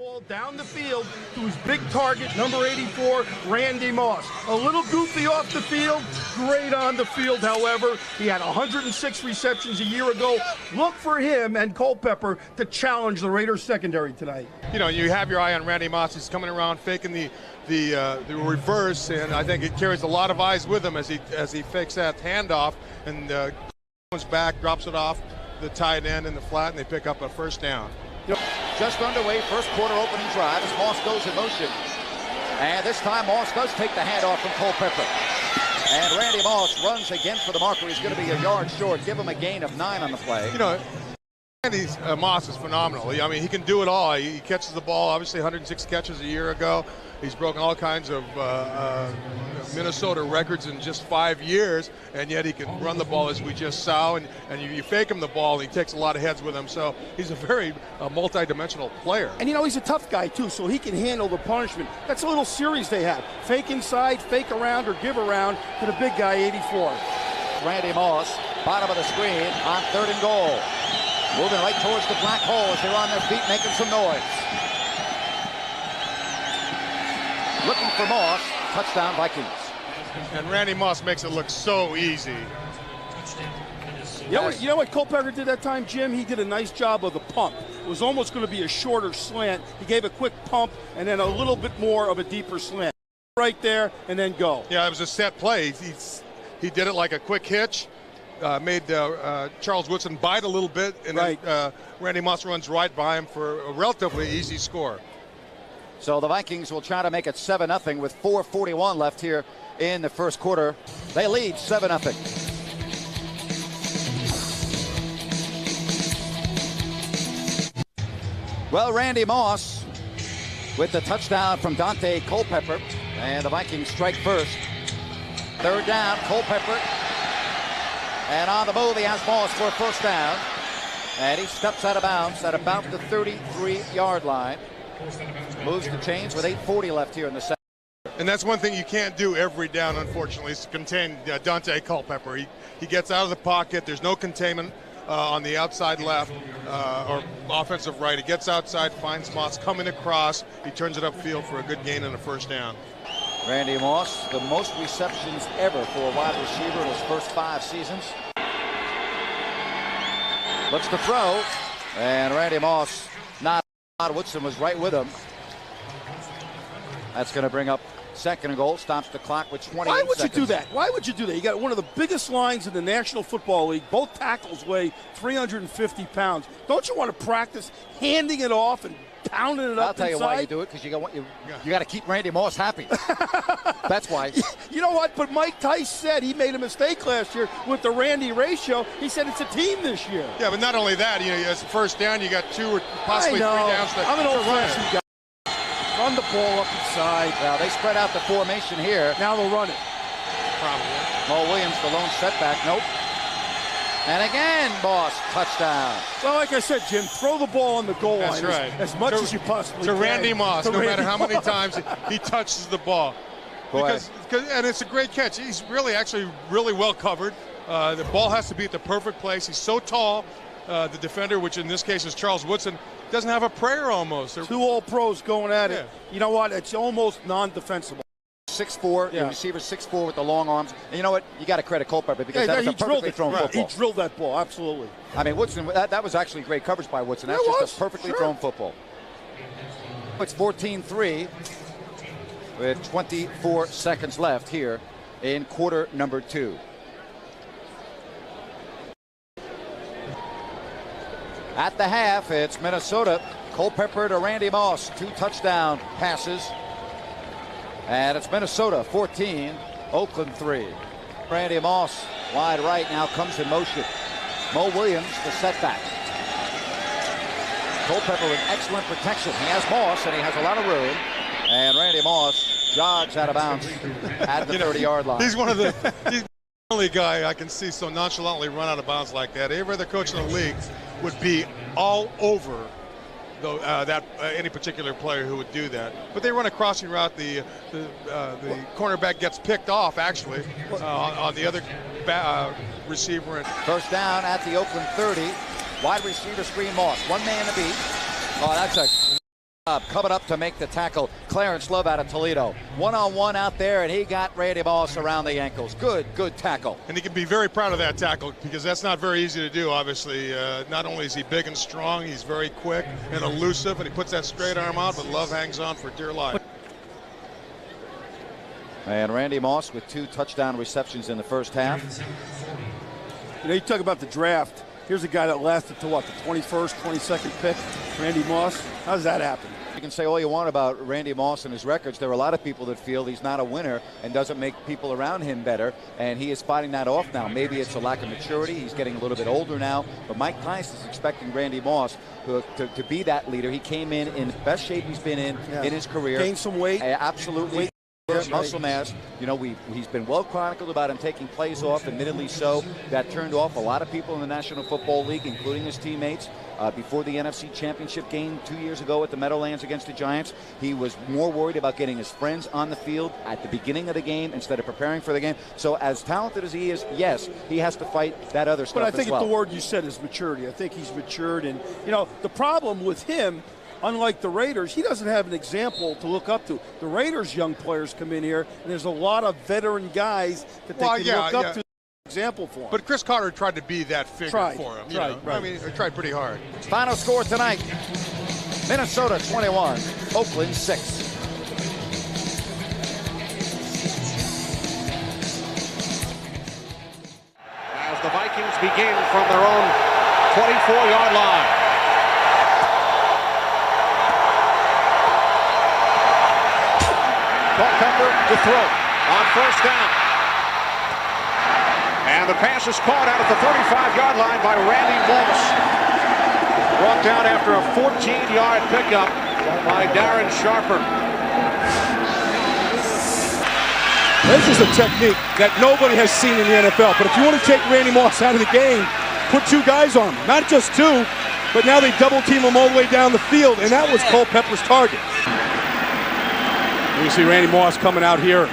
Ball down the field to his big target, number 84, Randy Moss. A little goofy off the field, great on the field, however. He had 106 receptions a year ago. Look for him and Culpepper to challenge the Raiders secondary tonight. You know, you have your eye on Randy Moss. He's coming around faking the reverse, and I think it carries a lot of eyes with him as he fakes that handoff and comes back, drops it off the tight end in the flat, and they pick up a first down. Just underway, first quarter opening drive as Moss goes in motion. And this time Moss does take the handoff from Culpepper. And Randy Moss runs again for the marker. He's going to be a yard short. Give him a gain of 9 on the play. You know, Randy Moss is phenomenal. I mean, he can do it all. He catches the ball, obviously 106 catches a year ago. He's broken all kinds of Minnesota records in just 5 years, and yet he can run the ball, as we just saw, and you fake him the ball, and he takes a lot of heads with him. So he's a very multi-dimensional player. And you know, he's a tough guy too, so he can handle the punishment. That's a little series they have. Fake inside, fake around, or give around to the big guy, 84. Randy Moss, bottom of the screen on 3rd and goal. Moving right towards the black hole as they're on their feet making some noise. Looking for Moss, touchdown Vikings. And Randy Moss makes it look so easy. You know what Culpepper did that time, Jim? He did a nice job of the pump. It was almost going to be a shorter slant. He gave a quick pump and then a little bit more of a deeper slant. Right there and then go. Yeah, it was a set play. He did it like a quick hitch. Made Charles Woodson bite a little bit, and then Randy Moss runs right by him for a relatively easy score. So the Vikings will try to make it 7-0 with 4:41 left here in the first quarter. They lead 7-0. Well, Randy Moss with the touchdown from Dante Culpepper, and the Vikings strike first. 3rd down, Culpepper. And on the move, he has Moss for a first down. And he steps out of bounds at about the 33-yard line. Moves the chains with 8:40 left here in the second. And that's one thing you can't do every down, unfortunately, is to contain Dante Culpepper. He gets out of the pocket. There's no containment on the outside left or offensive right. He gets outside, finds Moss coming across. He turns it upfield for a good gain and a first down. Randy Moss, the most receptions ever for a wide receiver in his first 5 seasons. Looks to throw, and Randy Moss not out. Woodson was right with him. That's going to bring up 2nd and goal. Stops the clock with 28 Why would seconds. you do that? Why would you do that? You got one of the biggest lines in the National Football League. Both tackles weigh 350 pounds. Don't you want to practice handing it off and pounding it up I'll tell you inside? why you do it, because you got to keep Randy Moss happy. That's why. You know what? But Mike Tice said he made a mistake last year with the Randy ratio. He said it's a team this year. Yeah, but not only that, you know, as a first down, you got 2 or possibly 3 downs. I'm an old-fashioned guy. Run the ball up inside. Well, they spread out the formation here. Now they'll run it. Probably. Mo Williams, the lone setback. Nope. And again, Moss, touchdown. Well, like I said, Jim, throw the ball on the goal That's line right. as much as you possibly to can. Randy Moss, To no Randy matter how many Moss. times he touches the ball. Because and it's a great catch. He's actually really well covered. The ball has to be at the perfect place. He's so tall. The defender, which in this case is Charles Woodson, doesn't have a prayer almost. 2 All-Pros going at it. Yeah. You know what? It's almost non-defensible. 6'4", the receiver 6'4" with the long arms. And you know what? You got to credit Culpepper because that was a perfectly thrown football. He drilled that ball, absolutely. I mean, Woodson, that was actually great coverage by Woodson. That's just a perfectly thrown football. It's 14-3 with 24 seconds left here in quarter number 2. At the half, it's Minnesota. Culpepper to Randy Moss. 2 touchdown passes. And it's Minnesota 14, Oakland 3. Randy Moss, wide right, now comes in motion. Mo Williams, the setback. Culpepper with excellent protection. He has Moss, and he has a lot of room. And Randy Moss jogs out of bounds at the 30-yard line. He's one of the he's the only guy I can see so nonchalantly run out of bounds like that. Every other coach in the league would be all over any particular player who would do that. But they run a crossing route. The cornerback gets picked off actually on the other receiver. First down at the Oakland 30. Wide receiver screen Moss. 1 man to beat. Oh, that's a Coming up to make the tackle, Clarence Love out of Toledo. One-on-one out there, and he got Randy Moss around the ankles. Good tackle. And he can be very proud of that tackle because that's not very easy to do, obviously. Not only is he big and strong, he's very quick and elusive, and he puts that straight arm out, but Love hangs on for dear life. And Randy Moss with 2 touchdown receptions in the first half. You know, you talk about the draft. Here's a guy that lasted to what, the 21st, 22nd pick, Randy Moss. How does that happen? You can say all you want about Randy Moss and his records. There are a lot of people that feel he's not a winner and doesn't make people around him better, and he is fighting that off now. Maybe it's a lack of maturity. He's getting a little bit older now, but Mike Tice is expecting Randy Moss to be that leader. He came in the best shape he's been in his career. Gained some weight. Absolutely. Muscle mass. You know, he's been well chronicled about him taking plays off, admittedly so. That turned off a lot of people in the National Football League, including his teammates. Before the NFC Championship game 2 years ago at the Meadowlands against the Giants, he was more worried about getting his friends on the field at the beginning of the game instead of preparing for the game. So as talented as he is, yes, he has to fight that other stuff as well. But I think the word you said is maturity. I think he's matured. And, you know, the problem with him, unlike the Raiders, he doesn't have an example to look up to. The Raiders' young players come in here, and there's a lot of veteran guys that they can look up to. Example for him. But Chris Carter tried to be that figure for him. Right. I mean, he tried pretty hard. Final score tonight, Minnesota 21, Oakland 6. As the Vikings begin from their own 24-yard line. Culpepper to throw on first down. And the pass is caught out at the 35-yard line by Randy Moss. Brought down after a 14-yard pickup by Darren Sharper. This is a technique that nobody has seen in the NFL. But if you want to take Randy Moss out of the game, put 2 guys on him. Not just 2, but now they double team him all the way down the field, and that was Culpepper's target. You see Randy Moss coming out here,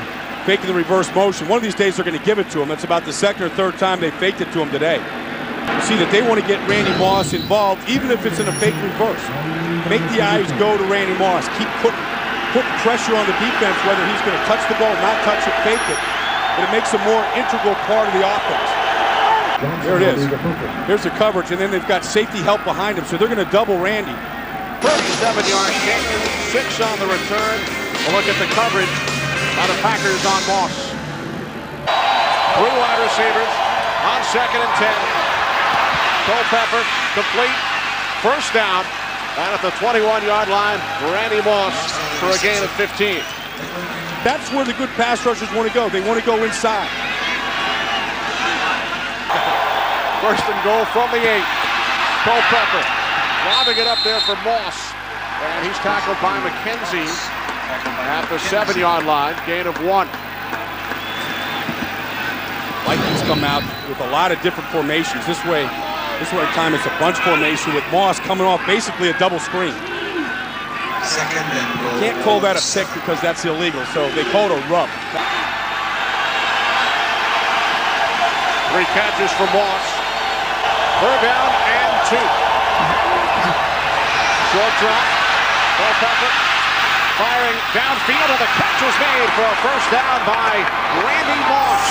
faking the reverse motion. One of these days they're going to give it to him. It's about the 2nd or 3rd time they faked it to him today. You see that they want to get Randy Moss involved, even if it's in a fake reverse. Make the eyes go to Randy Moss. Keep putting pressure on the defense, whether he's going to touch the ball, not touch it, fake it. But it makes a more integral part of the offense. There it is. Here's the coverage, and then they've got safety help behind him, so they're going to double Randy. 37-yard gain, 6 on the return. A look at the coverage by the Packers on Moss. 3 wide receivers on 2nd and 10. Culpepper complete. First down. And at the 21-yard line, Randy Moss for a gain of 15. That's where the good pass rushers want to go. They want to go inside. First and goal from the 8. Culpepper lobbing it up there for Moss. And he's tackled by McKenzie at the 7-yard line, gain of 1. Vikings come out with a lot of different formations. This way time it's a bunch formation with Moss coming off basically a double screen. Second and goal. Can't call that a pick because that's illegal, so they call it a rub. 3 catches for Moss. 3rd down and 2. Short drop. Culpepper firing downfield, and the catch was made for a first down by Randy Moss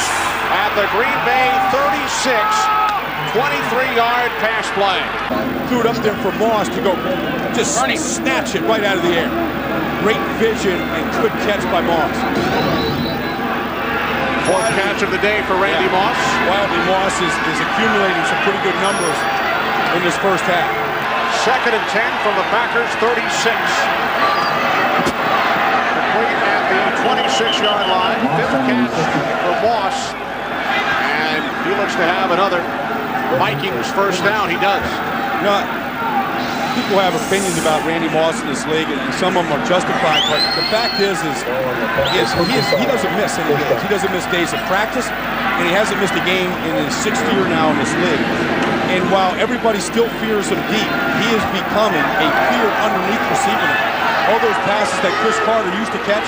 at the Green Bay 36. 23-yard pass play. Threw it up there for Moss to go just snatch it right out of the air. Great vision and good catch by Moss. 4th catch of the day for Randy Moss. Wildly, Moss is accumulating some pretty good numbers in this first half. 2nd and 10 from the Packers 36. Complete at the 26-yard line. 5th catch for Moss. And he looks to have another Vikings first down. He does. You know, people have opinions about Randy Moss in this league, and some of them are justified. But the fact is he doesn't miss any games. He doesn't miss days of practice, and he hasn't missed a game in his 6th year now in this league. And while everybody still fears him deep, he is becoming a clear underneath receiver. All those passes that Chris Carter used to catch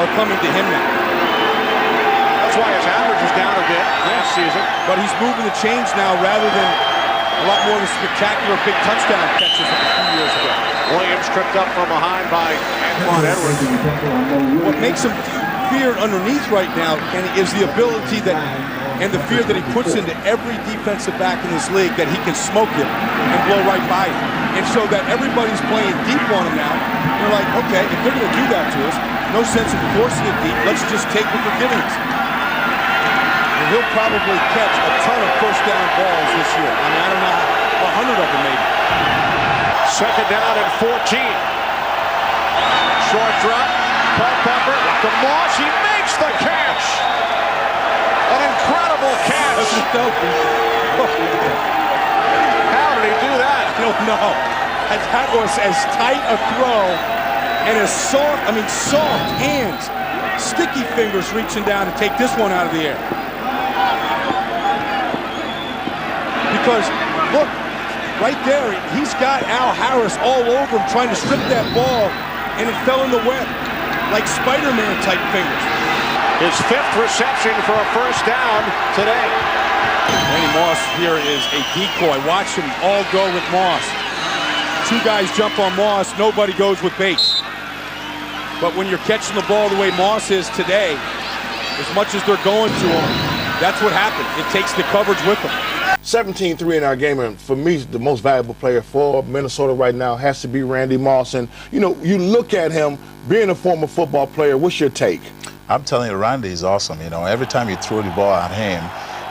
are coming to him now. That's why his average is down a bit last season. But he's moving the chains now rather than a lot more of the spectacular big touchdown catches a few years ago. Williams tripped up from behind by Antoine Edwards. What makes him feared underneath right now, Kenny, is the ability that and the fear that he puts into every defensive back in this league that he can smoke him and blow right by him. And so that everybody's playing deep on him now. They're like, okay, if they're going to do that to us, no sense in forcing it deep. Let's just take what they're giving us. And he'll probably catch a ton of first down balls this year. I mean, I don't know, 100 of them maybe. Second down and 14. Short drop. Culpepper to Moss. He makes the catch. An incredible catch. How did he do that? I don't know. That was as tight a throw and as soft hands, sticky fingers reaching down to take this one out of the air. Because, look, right there, he's got Al Harris all over him trying to strip that ball, and it fell in the web, like Spider-Man type fingers. His 5th reception for a first down today. Randy Moss here is a decoy. Watch him all go with Moss. 2 guys jump on Moss, nobody goes with Bates. But when you're catching the ball the way Moss is today, as much as they're going to him, that's what happens. It takes the coverage with them. 17-3 in our game, and for me, the most valuable player for Minnesota right now has to be Randy Moss. And, you know, you look at him being a former football player, what's your take? I'm telling you, Randy is awesome. You know, every time you throw the ball at him,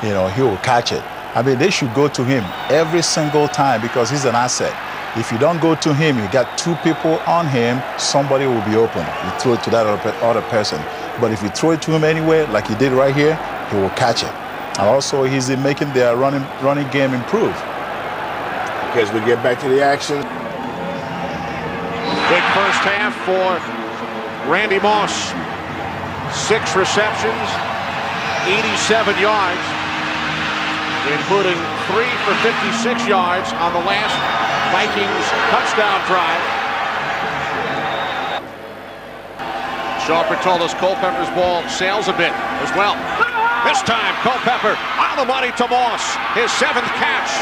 you know, he will catch it. I mean, they should go to him every single time because he's an asset. If you don't go to him, you got 2 people on him, somebody will be open. You throw it to that other person. But if you throw it to him anywhere, like he did right here, he will catch it. And also, he's making their running game improve. As we get back to the action. Big first half for Randy Moss. 6 receptions, 87 yards, including 3 for 56 yards on the last Vikings touchdown drive. Shaw Bertolus, Culpepper's ball sails a bit as well. This time, Culpepper on the money to Moss, his 7th catch.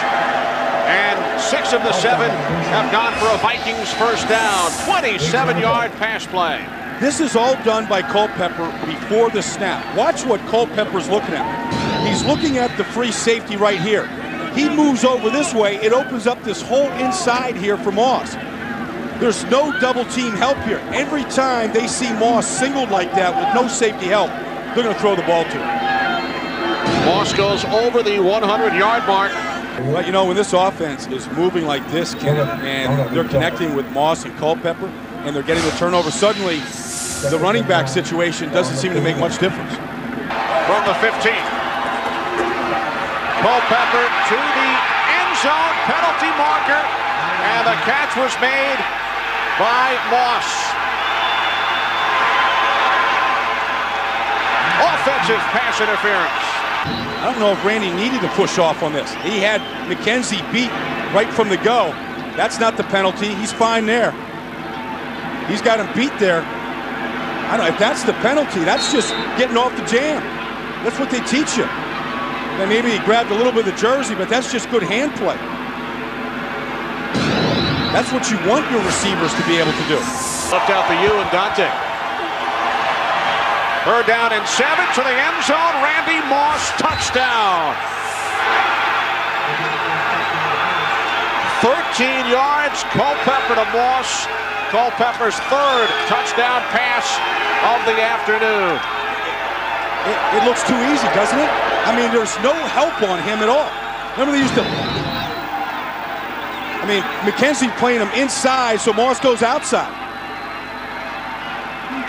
And 6 of the 7 have gone for a Vikings first down. 27-yard pass play. This is all done by Culpepper before the snap. Watch what Culpepper's looking at. He's looking at the free safety right here. He moves over this way. It opens up this whole inside here for Moss. There's no double team help here. Every time they see Moss singled like that with no safety help, they're going to throw the ball to him. Moss goes over the 100-yard mark. But, you know, when this offense is moving like this, Ken, and they're connecting with Moss and Culpepper, and they're getting the turnover, suddenly the running back situation doesn't seem to make much difference. From the 15. Culpepper to the end zone, penalty marker, and the catch was made by Moss. Offensive pass interference. I don't know if Randy needed to push off on this. He had McKenzie beat right from the go. That's not the penalty. He's fine there. He's got him beat there. I don't know if that's the penalty. That's just getting off the jam. That's what they teach you. And maybe he grabbed a little bit of the jersey, but that's just good hand play. That's what you want your receivers to be able to do. Left out the U and Dante. Third down and 7 to the end zone. Randy Moss, touchdown. 13 yards, Culpepper to Moss. Culpepper's 3rd touchdown pass of the afternoon. It looks too easy, doesn't it? I mean, there's no help on him at all. Remember they used to... I mean, McKenzie playing him inside, so Moss goes outside.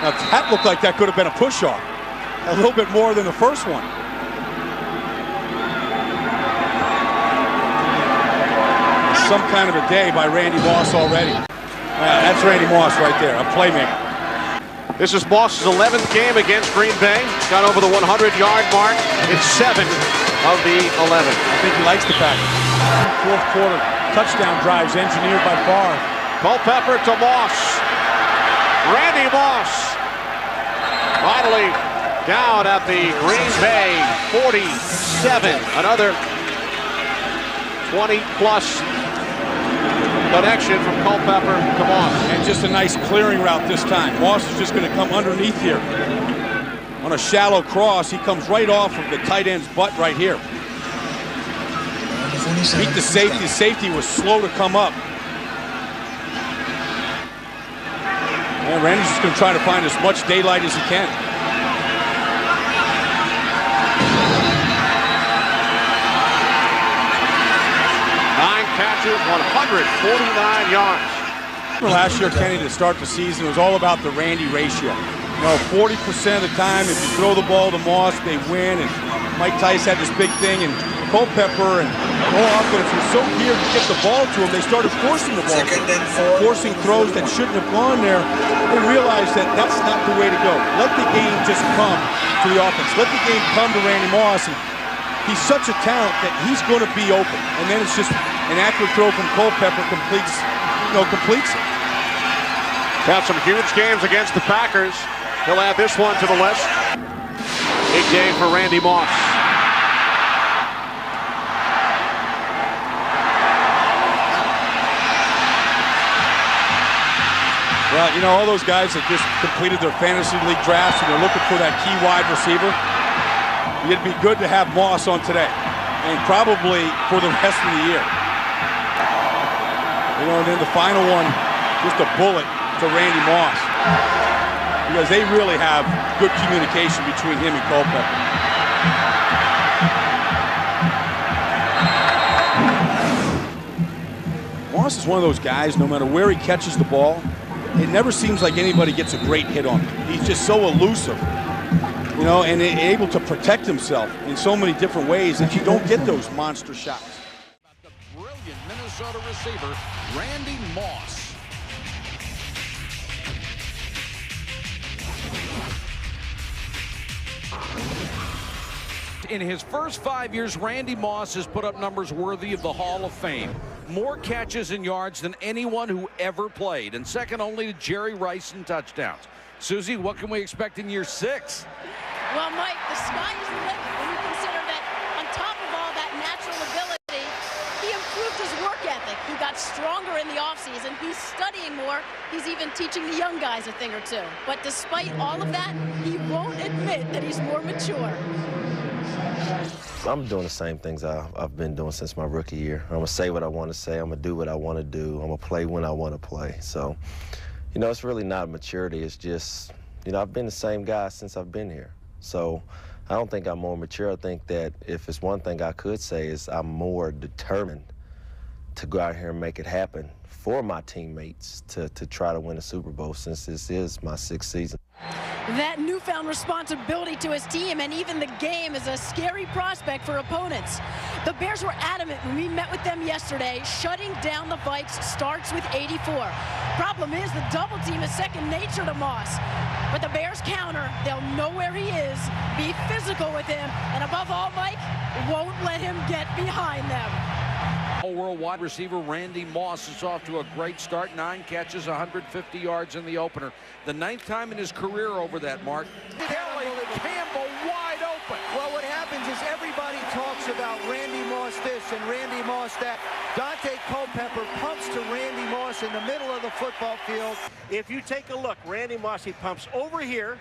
Now, that looked like that could have been a push-off. A little bit more than the first one. Some kind of a day by Randy Moss already. That's Randy Moss right there, a playmaker. This is Moss's 11th game against Green Bay. Got over the 100-yard mark. It's 7 of the 11. I think he likes the Packers. 4th quarter touchdown drives engineered by Barr. Culpepper to Moss. Randy Moss finally down at the Green Bay 47. Another 20-plus connection from Culpepper to Moss. And just a nice clearing route this time. Moss is just going to come underneath here. On a shallow cross, he comes right off of the tight end's butt right here. Beat the safety. The safety was slow to come up. And Randy's just going to try to find as much daylight as he can. Catches, 149 yards. Last year, Kenny, to start the season, it was all about the Randy ratio. You know, 40% of the time, if you throw the ball to Moss, they win. And Mike Tice had this big thing, and Culpepper and the whole offense was so geared to get the ball to him, they started forcing the ball, forcing throws that shouldn't have gone there. They realized that that's not the way to go. Let the game just come to the offense. Let the game come to Randy Moss. And he's such a talent that he's going to be open. And then it's just an accurate throw from Culpepper completes it. Had some huge games against the Packers. He'll add this one to the list. Big game for Randy Moss. Well, you know, all those guys that just completed their fantasy league drafts and they're looking for that key wide receiver, it'd be good to have Moss on today, and probably for the rest of the year. You know, and then the final one, just a bullet to Randy Moss, because they really have good communication between him and Culpepper. Moss is one of those guys, no matter where he catches the ball, it never seems like anybody gets a great hit on him. He's just so elusive, you know, and able to protect himself in so many different ways that you don't get those monster shots. The brilliant Minnesota receiver, Randy Moss. In his first 5 years, Randy Moss has put up numbers worthy of the Hall of Fame. More catches and yards than anyone who ever played, and second only to Jerry Rice in touchdowns. Susie, what can we expect in year 6? Well, Mike, the sky is the limit when you consider that on top of all that natural ability, he improved his work ethic. He got stronger in the offseason. He's studying more. He's even teaching the young guys a thing or two. But despite all of that, he won't admit that he's more mature. I'm doing the same things I've been doing since my rookie year. I'm going to say what I want to say. I'm going to do what I want to do. I'm going to play when I want to play. So, you know, it's really not maturity. It's just, you know, I've been the same guy since I've been here. So I don't think I'm more mature. I think that if it's one thing I could say is I'm more determined to go out here and make it happen for my teammates to try to win a Super Bowl, since this is my 6th season. That newfound responsibility to his team and even the game is a scary prospect for opponents. The Bears were adamant when we met with them yesterday. Shutting down the Vikes starts with 84. Problem is, the double team is second nature to Moss. But the Bears counter, they'll know where he is, be physical with him, and above all, Mike, won't let him get behind them. All-world wide receiver Randy Moss is off to a great start. 9 catches, 150 yards in the opener. The 9th time in his career over that mark. Kelly Campbell wide open. Well, what happens is everybody talks about Randy Moss this and Randy Moss that. Dante Culpepper pumps to Randy Moss in the middle of the football field. If you take a look, Randy Moss, he pumps over here,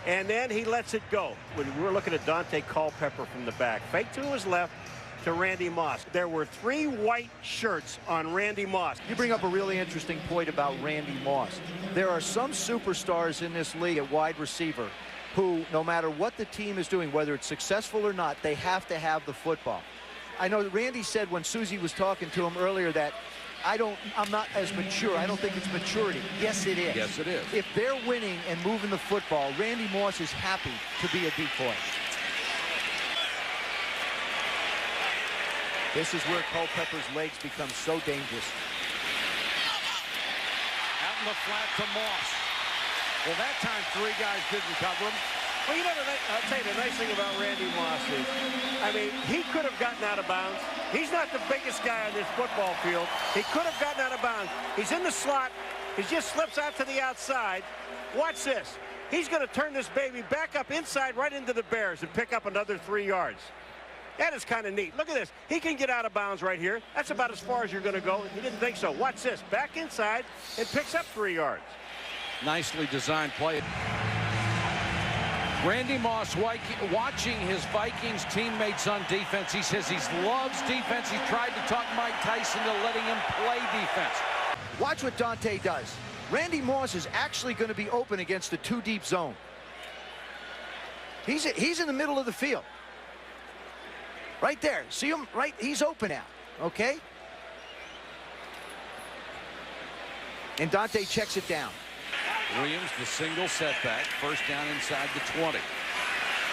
and then he lets it go. We're looking at Dante Culpepper from the back. Fake to his left to Randy Moss. There were 3 white shirts on Randy Moss. You bring up a really interesting point about Randy Moss. There are some superstars in this league at wide receiver who, no matter what the team is doing, whether it's successful or not, they have to have the football. I know Randy said when Susie was talking to him earlier that I'm not as mature. I don't think it's maturity. Yes, it is. Yes, it is. If they're winning and moving the football, Randy Moss is happy to be a decoy. This is where Culpepper's legs become so dangerous. Out in the flat to Moss. Well, that time 3 guys didn't cover him. Well, you know, I'll tell you the nice thing about Randy Moss is, I mean, he could have gotten out of bounds. He's not the biggest guy on this football field. He could have gotten out of bounds. He's in the slot. He just slips out to the outside. Watch this. He's going to turn this baby back up inside right into the Bears and pick up another 3 yards. That is kind of neat. Look at this. He can get out of bounds right here. That's about as far as you're going to go. He didn't think so. Watch this. Back inside and picks up 3 yards. Nicely designed play. Randy Moss watching his Vikings teammates on defense. He says he loves defense. He's tried to talk Mike Tyson to letting him play defense. Watch what Dante does. Randy Moss is actually going to be open against the 2-deep zone. He's in the middle of the field. Right there. See him? Right? He's open now. Okay? And Dante checks it down. Williams, the single setback. First down inside the 20.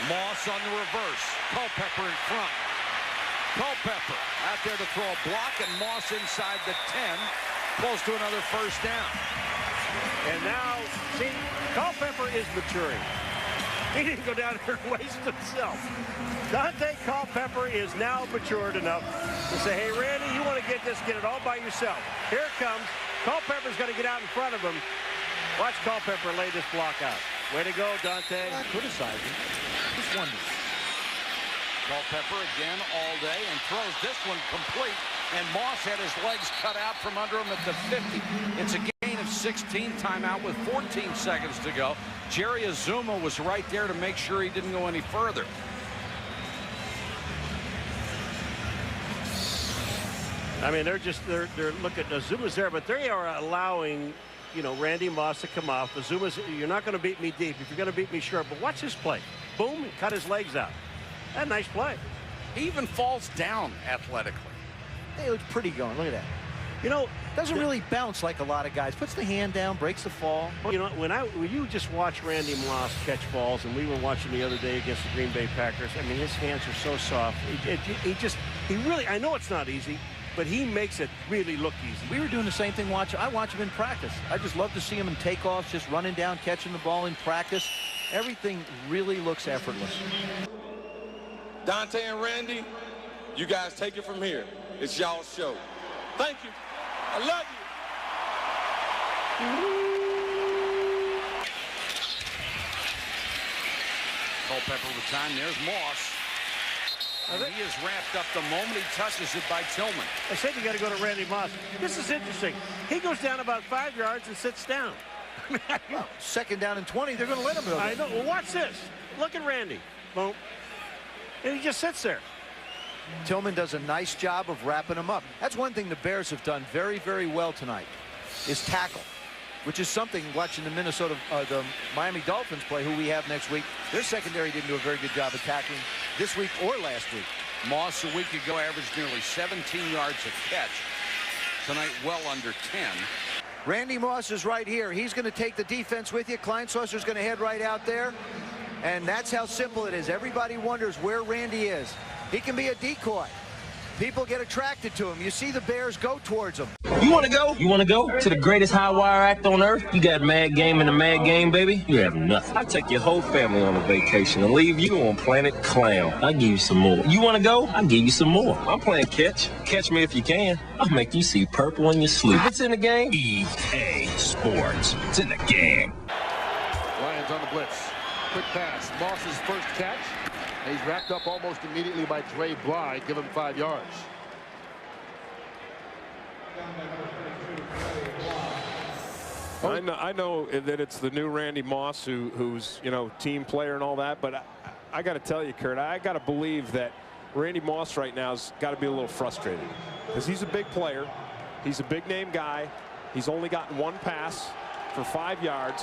Moss on the reverse. Culpepper in front. Culpepper out there to throw a block, and Moss inside the 10. Close to another first down. And now, see, Culpepper is maturing. He didn't go down there and waste himself. Dante Culpepper is now matured enough to say, hey, Randy, you want to get this, get it all by yourself. Here it comes. Culpepper's going to get out in front of him. Watch Culpepper lay this block out. Way to go, Dante. Criticizing. Just wondering. Culpepper again all day and throws this one complete. And Moss had his legs cut out from under him at the 50. It's a gain of 16, timeout with 14 seconds to go. Jerry Azuma was right there to make sure he didn't go any further. I mean, they're looking. Azuma's there, but they are allowing, you know, Randy Moss to come off. Azuma's, you're not going to beat me deep. If you're going to beat me short, but watch this play. Boom, and cut his legs out. That nice play. He even falls down athletically. Hey, it looks pretty going. Look at that. You know, doesn't really bounce like a lot of guys. Puts the hand down, breaks the fall. You know, when you just watch Randy Moss catch balls, and we were watching the other day against the Green Bay Packers, I mean, his hands are so soft. He really, I know it's not easy, but he makes it really look easy. We were doing the same thing. I watch him in practice. I just love to see him in takeoffs, just running down, catching the ball in practice. Everything really looks effortless. Dante and Randy, you guys take it from here. It's y'all's show. Thank you. I love you. Culpepper with time. There's Moss. And he is wrapped up the moment he touches it by Tillman. I said you got to go to Randy Moss. This is interesting. He goes down about 5 yards and sits down. Well, second down and 20. They're going to let him go. I know. Well, watch this. Look at Randy. Boom. And he just sits there. Tillman does a nice job of wrapping him up. That's one thing the Bears have done very, very well tonight, is tackle, which is something watching the Miami Dolphins play, who we have next week. Their secondary didn't do a very good job of tackling this week or last week. Moss a week ago averaged nearly 17 yards a catch. Tonight, well under 10. Randy Moss is right here. He's going to take the defense with you. Kleinswasser's going to head right out there. And that's how simple it is. Everybody wonders where Randy is. He can be a decoy. People get attracted to him. You see the Bears go towards him. You want to go? You want to go to the greatest high wire act on earth? You got Mad Game and the Mad Game, baby? You have nothing. I take your whole family on a vacation and leave you on Planet Clown. I'll give you some more. You want to go? I'll give you some more. I'm playing catch. Catch me if you can. I'll make you see purple in your sleep. If it's in the game, EA Sports. It's in the game. Lions on the blitz. Quick pass. Moss's first catch. He's wrapped up almost immediately by Dre Bly. Give him 5 yards. I know that it's the new Randy Moss who's, you know, team player and all that, but I got to tell you, Kurt, I got to believe that Randy Moss right now has got to be a little frustrated because he's a big player. He's a big name guy. He's only gotten one pass for 5 yards.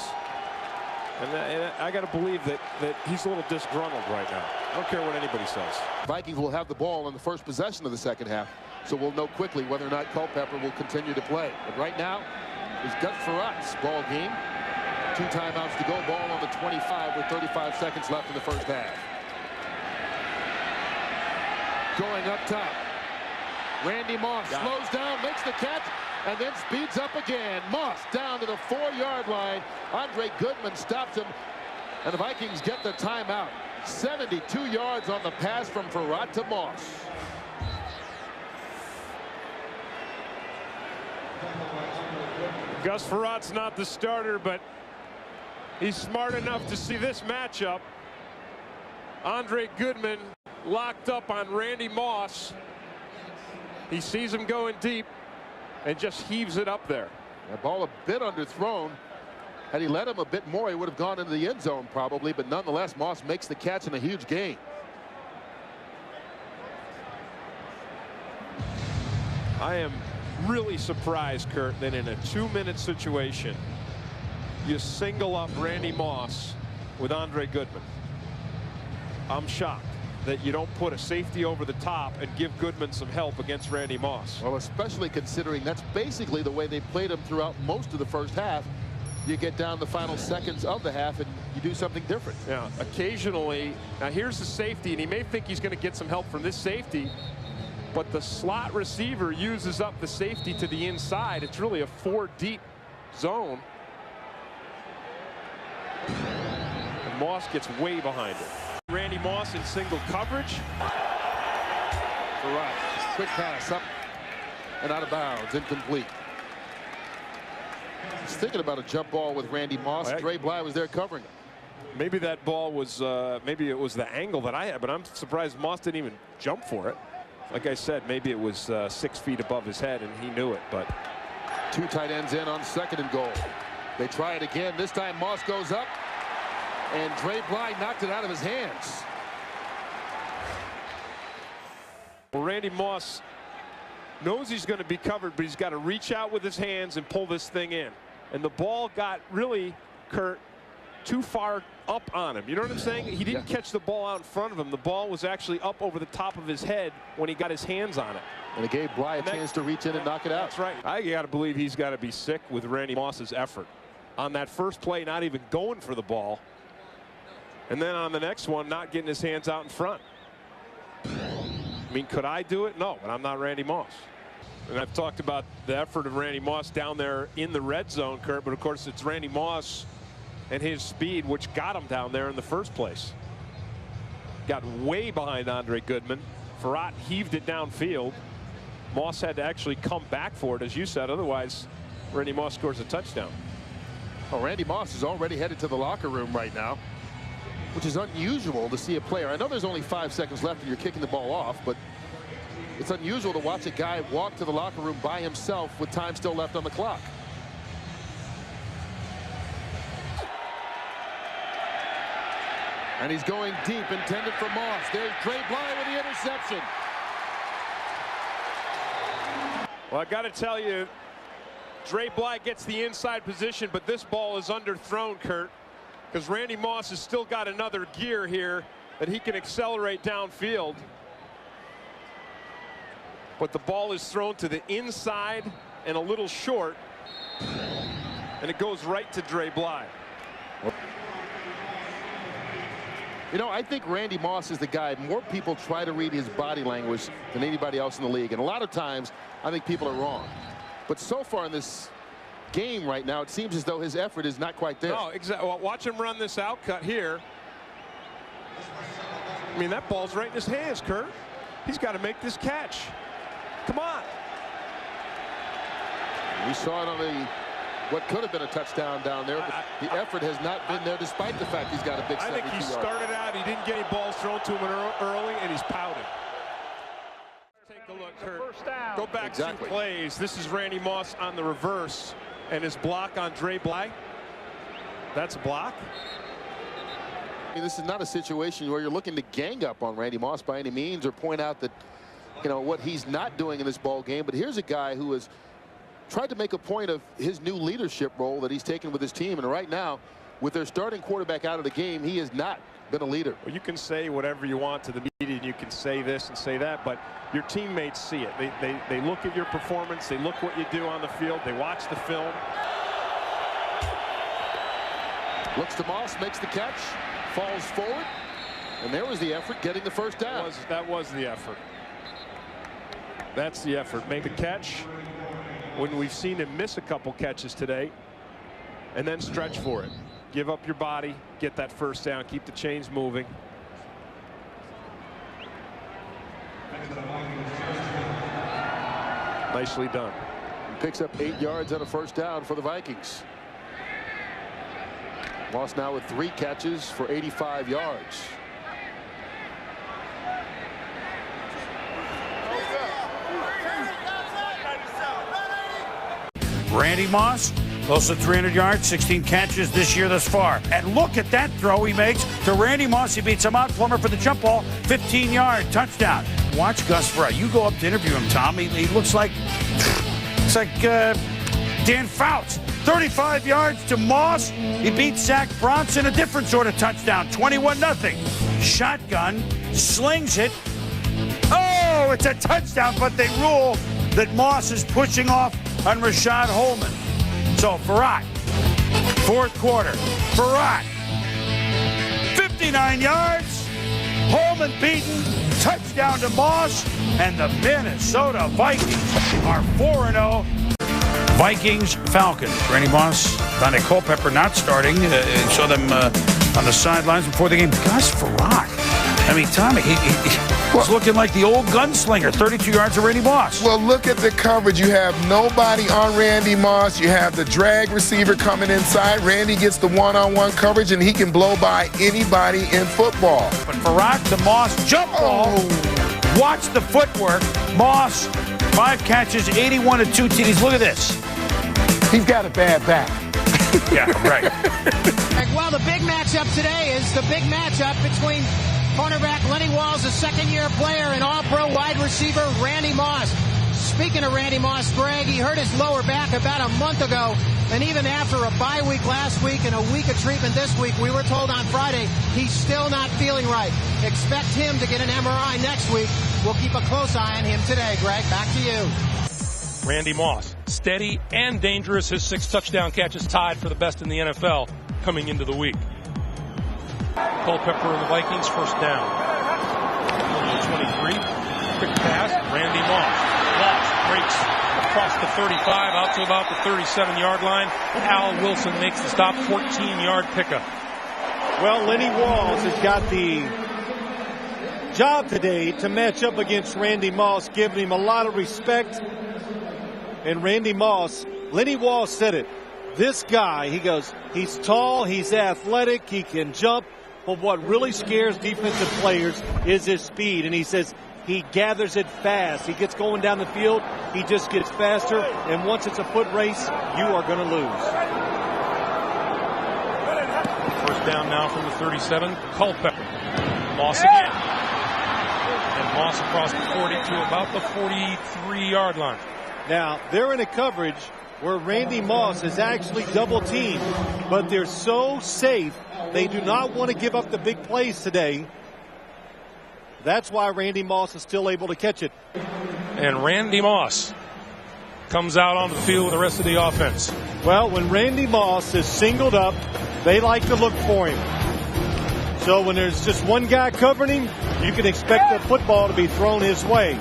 And I got to believe that he's a little disgruntled right now. I don't care what anybody says. Vikings will have the ball in the first possession of the second half, so we'll know quickly whether or not Culpepper will continue to play. But right now, it's Gus Farrat's ball game. 2 timeouts to go. Ball on the 25 with 35 seconds left in the first half. Going up top. Randy Moss slows down, makes the catch, and then speeds up again. Moss down to the 4-yard line. Andre Goodman stops him, and the Vikings get the timeout. 72 yards on the pass from Farrat to Moss. Gus Farrat's not the starter, but he's smart enough to see this matchup. Andre Goodman locked up on Randy Moss. He sees him going deep and just heaves it up there. That ball a bit underthrown. Had he let him a bit more, he would have gone into the end zone probably, but nonetheless, Moss makes the catch in a huge gain. I am really surprised, Kurt, that in a 2-minute situation, you single up Randy Moss with Andre Goodman. I'm shocked that you don't put a safety over the top and give Goodman some help against Randy Moss. Well, especially considering that's basically the way they played him throughout most of the first half. You get down the final seconds of the half and you do something different. Yeah, occasionally. Now here's the safety, and he may think he's going to get some help from this safety, but the slot receiver uses up the safety to the inside. It's really a 4-deep zone. And Moss gets way behind it. Randy Moss in single coverage. Right. Quick pass up and out of bounds, incomplete. He's thinking about a jump ball with Randy Moss. Dre Bly was there covering him. Maybe that ball was, maybe it was the angle that I had, but I'm surprised Moss didn't even jump for it. Like I said, maybe it was 6 feet above his head and he knew it, but. 2 tight ends in on 2nd and goal. They try it again. This time Moss goes up and Dre Bly knocked it out of his hands. Well, Randy Moss knows he's going to be covered, but he's got to reach out with his hands and pull this thing in. And the ball got really, Kurt, too far up on him. You know what I'm saying? He didn't catch the ball out in front of him. The ball was actually up over the top of his head when he got his hands on it. And it gave Bly a chance to reach in and knock it out. That's right. I got to believe he's got to be sick with Randy Moss's effort. On that first play, not even going for the ball. And then on the next one, not getting his hands out in front. I mean, could I do it? No, but I'm not Randy Moss. And I've talked about the effort of Randy Moss down there in the red zone, Kurt, but of course it's Randy Moss and his speed which got him down there in the first place. Got way behind Andre Goodman. Farrat heaved it downfield. Moss had to actually come back for it, as you said. Otherwise, Randy Moss scores a touchdown. Oh, Randy Moss is already headed to the locker room right now, which is unusual to see a player. I know there's only 5 seconds left and you're kicking the ball off, but it's unusual to watch a guy walk to the locker room by himself with time still left on the clock. And he's going deep, intended for Moss. There's Dre Bly with the interception. Well, I got to tell you, Dre Bly gets the inside position, but this ball is underthrown, Kurt, because Randy Moss has still got another gear here that he can accelerate downfield. But the ball is thrown to the inside and a little short, and it goes right to Dre Bly. You know, I think Randy Moss is the guy. More people try to read his body language than anybody else in the league. And a lot of times, I think people are wrong. But so far in this game right now, it seems as though his effort is not quite there. No, exactly. Well, watch him run this out cut here. I mean, that ball's right in his hands, Kurt. He's got to make this catch. Come on. We saw it on the what could have been a touchdown down there, but the effort has not been there despite the fact he's got a big 72 I think he started out, he didn't get any balls thrown to him early, and he's pouting. Take a look, Kurt. Go back 2 plays. This is Randy Moss on the reverse, and his block on Dre Bly. That's a block. I mean, this is not a situation where you're looking to gang up on Randy Moss by any means or point out that, you know, what he's not doing in this ball game. But here's a guy who has tried to make a point of his new leadership role that he's taken with his team. And right now, with their starting quarterback out of the game, he has not been a leader. Well, you can say whatever you want to the media, and you can say this and say that, but your teammates see it. They look at your performance. They look what you do on the field. They watch the film. Looks to Moss, makes the catch, falls forward, and there was the effort getting the first down. That was the effort. That's the effort. Make the catch when we've seen him miss a couple catches today, and then stretch for it. Give up your body, get that first down, keep the chains moving. Nicely done. He picks up 8 yards on a first down for the Vikings. Moss now with 3 catches for 85 yards. Randy Moss, close to 300 yards, 16 catches this year thus far. And look at that throw he makes to Randy Moss. He beats him out. Plummer for the jump ball, 15-yard touchdown. Watch Gus Fry. You go up to interview him, Tom. He looks like Dan Fouts. 35 yards to Moss. He beats Zach Bronson, a different sort of touchdown, 21-0. Shotgun, slings it. Oh, it's a touchdown, but they rule that Moss is pushing off on Rashad Holman. So Farrat, fourth quarter, Farrat, 59 yards, Holman beaten, touchdown to Moss, and the Minnesota Vikings are 4-0. Vikings, Falcons. Randy Moss, Dante Culpepper not starting. Saw them on the sidelines before the game. Gus Farrat. I mean, Tommy, he's looking like the old gunslinger, 32 yards of Randy Moss. Well, look at the coverage. You have nobody on Randy Moss. You have the drag receiver coming inside. Randy gets the one-on-one coverage, and he can blow by anybody in football. But Farrat to Moss, jump ball. Watch the footwork. Moss, 5 catches, 81 and 2 TDs. Look at this. He's got a bad back. Yeah, right. Well, the big matchup today is the big matchup between cornerback Lenny Walls, a second-year player, and all-pro wide receiver Randy Moss. Speaking of Randy Moss, Greg, he hurt his lower back about a month ago, and even after a bye week last week and a week of treatment this week, we were told on Friday he's still not feeling right. Expect him to get an MRI next week. We'll keep a close eye on him today. Greg, back to you. Randy Moss, steady and dangerous. His 6 touchdown catches tied for the best in the NFL coming into the week. Culpepper and the Vikings, first down. 23, quick pass, Randy Moss. Moss breaks across the 35 out to about the 37-yard line. Al Wilson makes the stop, 14-yard pickup. Well, Lenny Walls has got the job today to match up against Randy Moss, giving him a lot of respect. And Randy Moss, Lenny Walls said it. This guy, he goes, he's tall, he's athletic, he can jump. But what really scares defensive players is his speed. And he says he gathers it fast. He gets going down the field. He just gets faster. And once it's a foot race, you are going to lose. First down now from the 37. Culpepper. Moss again. And Moss across the 40 to about the 43-yard line. Now, they're in a coverage where Randy Moss is actually double teamed, but they're so safe. They do not want to give up the big plays today. That's why Randy Moss is still able to catch it. And Randy Moss comes out on the field with the rest of the offense. Well, when Randy Moss is singled up, they like to look for him. So when there's just one guy covering him, you can expect the football to be thrown his way.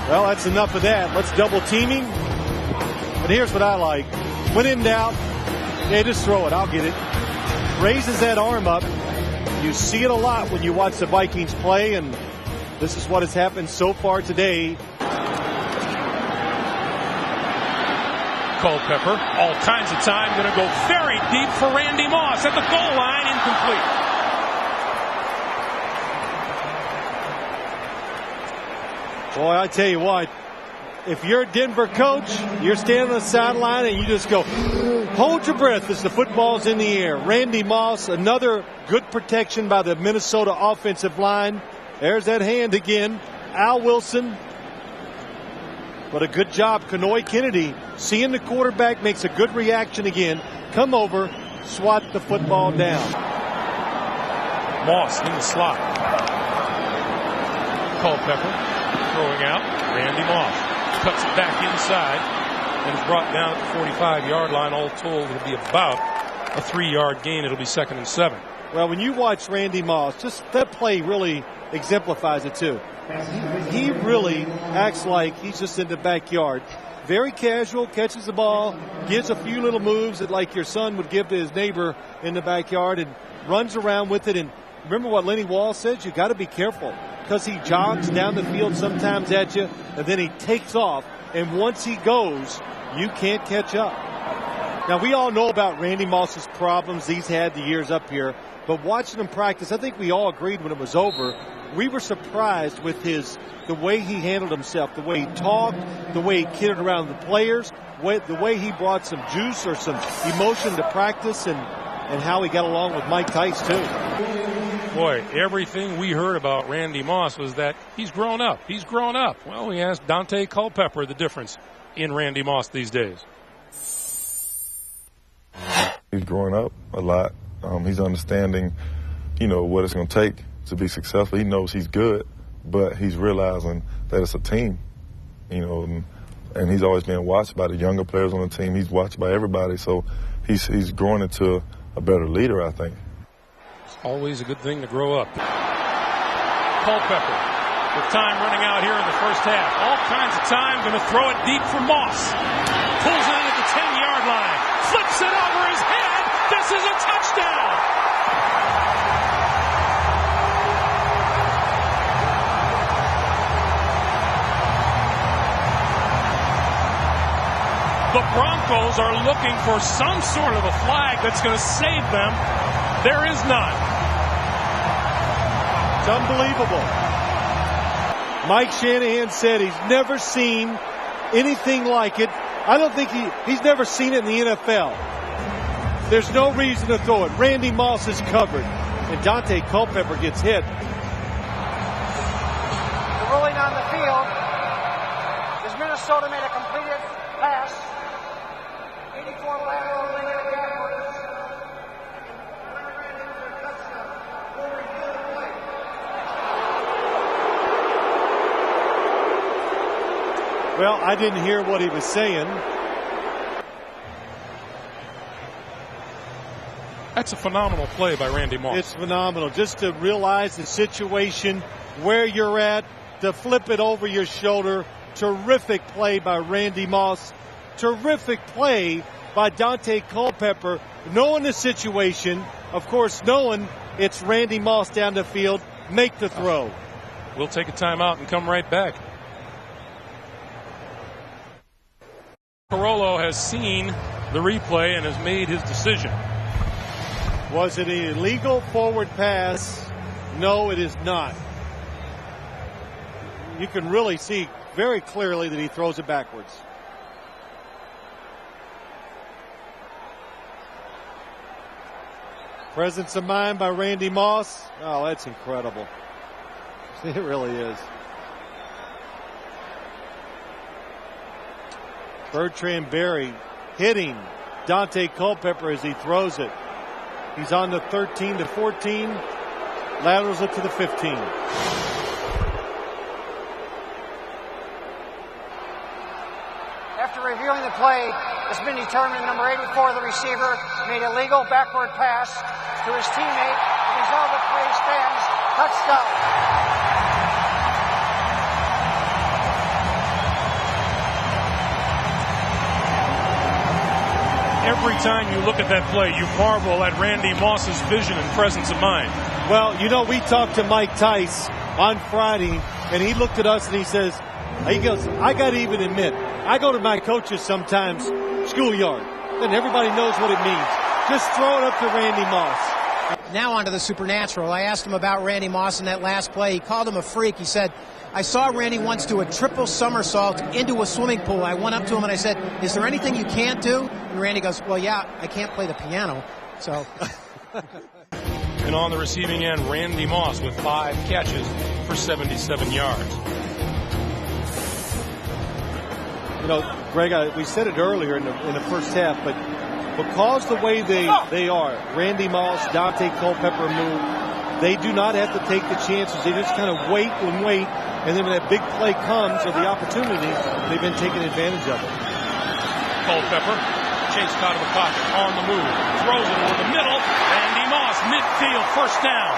Well, that's enough of that. Let's double team him. But here's what I like. When in doubt, yeah, just throw it. I'll get it. Raises that arm up. You see it a lot when you watch the Vikings play, and this is what has happened so far today. Culpepper, all kinds of time, going to go very deep for Randy Moss at the goal line, incomplete. Boy, I tell you what, if you're a Denver coach, you're standing on the sideline and you just go, hold your breath as the football's in the air. Randy Moss, another good protection by the Minnesota offensive line. There's that hand again. Al Wilson. But a good job, Kanoy Kennedy, seeing the quarterback, makes a good reaction again. Come over, swat the football down. Moss in the slot. Culpepper throwing out. Randy Moss cuts it back inside and is brought down at the 45-yard line. All told, it'll be about a 3-yard gain. It'll be 2nd and 7. Well, when you watch Randy Moss, just that play really exemplifies it too. He really acts like he's just in the backyard. Very casual, catches the ball, gives a few little moves that like your son would give to his neighbor in the backyard, and runs around with it. And remember what Lenny Walls said, you got to be careful, because he jogs down the field sometimes at you, and then he takes off. And once he goes, you can't catch up. Now, we all know about Randy Moss's problems he's had the years up here, but watching him practice, I think we all agreed when it was over, we were surprised with the way he handled himself, the way he talked, the way he kidded around the players, the way he brought some juice or some emotion to practice, and how he got along with Mike Tice, too. Boy, everything we heard about Randy Moss was that he's grown up. He's grown up. Well, we asked Dante Culpepper the difference in Randy Moss these days. He's growing up a lot. He's understanding, what it's going to take to be successful. He knows he's good, but he's realizing that it's a team, and he's always being watched by the younger players on the team. He's watched by everybody, so he's growing into a better leader, I think. It's always a good thing to grow up. Culpepper with time running out here in the first half. All kinds of time, going to throw it deep for Moss. Pulls it in at the 10-yard line. Flips it over his head. This is a touchdown. The Broncos are looking for some sort of a flag that's going to save them. There is none. It's unbelievable. Mike Shanahan said he's never seen anything like it. I don't think he's never seen it in the NFL. There's no reason to throw it. Randy Moss is covered, and Dante Culpepper gets hit. The ruling on the field is Minnesota made a completed pass. 84 lateral backwards. Well, I didn't hear what he was saying. That's a phenomenal play by Randy Moss. It's phenomenal. Just to realize the situation, where you're at, to flip it over your shoulder. Terrific play by Randy Moss. Terrific play by Dante Culpepper. Knowing the situation, of course, knowing it's Randy Moss down the field, make the throw. We'll take a timeout and come right back. Carollo has seen the replay and has made his decision. Was it an illegal forward pass? No, it is not. You can really see very clearly that he throws it backwards. Presence of mind by Randy Moss. Oh, that's incredible. It really is. Bertrand Berry hitting Dante Culpepper as he throws it. He's on the 13 to 14. Laterals it to the 15. After reviewing the play, it's been determined number 84, the receiver, made a legal backward pass to his teammate. The result of the play stands. Touchdown. Every time you look at that play, you marvel at Randy Moss's vision and presence of mind. Well, we talked to Mike Tice on Friday, and he looked at us and he goes, I got to even admit, I go to my coaches sometimes, schoolyard, and everybody knows what it means. Just throw it up to Randy Moss. Now on to the supernatural. I asked him about Randy Moss in that last play. He called him a freak. He said, I saw Randy once do a triple somersault into a swimming pool. I went up to him and I said, is there anything you can't do? And Randy goes, well, yeah, I can't play the piano. So. And on the receiving end, Randy Moss with 5 catches for 77 yards. Greg, we said it earlier in the first half, but because the way they are, Randy Moss, Dante Culpepper move, they do not have to take the chances. They just kind of wait and wait, and then when that big play comes or the opportunity, they've been taking advantage of it. Culpepper chased out of the pocket, on the move, throws it over the middle. Randy Moss, midfield, first down.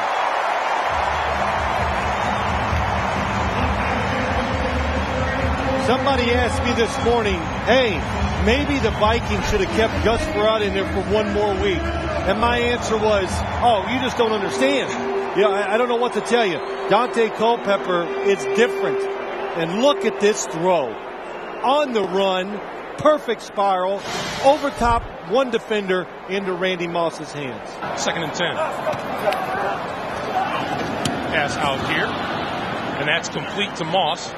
Somebody asked me this morning, hey, maybe the Vikings should have kept Gus Frerotte in there for one more week. And my answer was, oh, you just don't understand. I don't know what to tell you. Dante Culpepper is different. And look at this throw. On the run, perfect spiral, over top one defender into Randy Moss's hands. 2nd and 10. pass out here, and that's complete to Moss.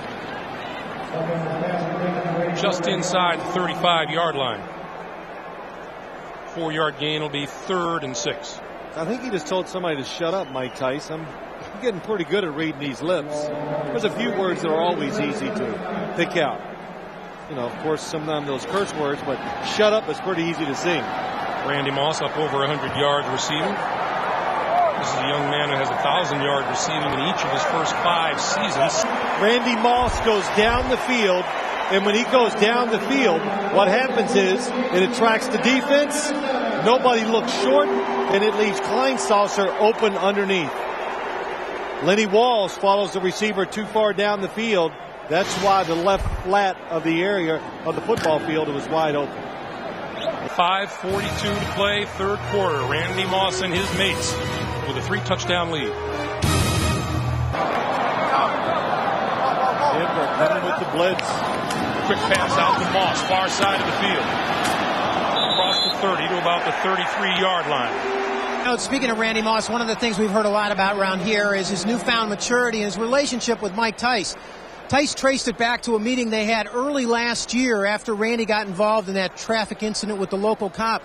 Just inside the 35-yard line. 4-yard gain will be 3rd and 6. I think he just told somebody to shut up, Mike Tice. I'm getting pretty good at reading these lips. There's a few words that are always easy to pick out. You know, of course, sometimes those curse words, but shut up is pretty easy to sing. Randy Moss up over 100 yards receiving. This is a young man who has 1,000-yard receiving in each of his first 5 seasons. Randy Moss goes down the field, and when he goes down the field, what happens is it attracts the defense. Nobody looks short, and it leaves Kleinsaucer open underneath. Lenny Walls follows the receiver too far down the field. That's why the left flat of the area of the football field was wide open. 5:42 to play, 3rd quarter. Randy Moss and his mates with a 3-touchdown lead. Denver coming with the blitz. Quick pass out to Moss, far side of the field. Across the 30 to about the 33-yard line. You know, speaking of Randy Moss, one of the things we've heard a lot about around here is his newfound maturity and his relationship with Mike Tice. Tice traced it back to a meeting they had early last year after Randy got involved in that traffic incident with the local cop.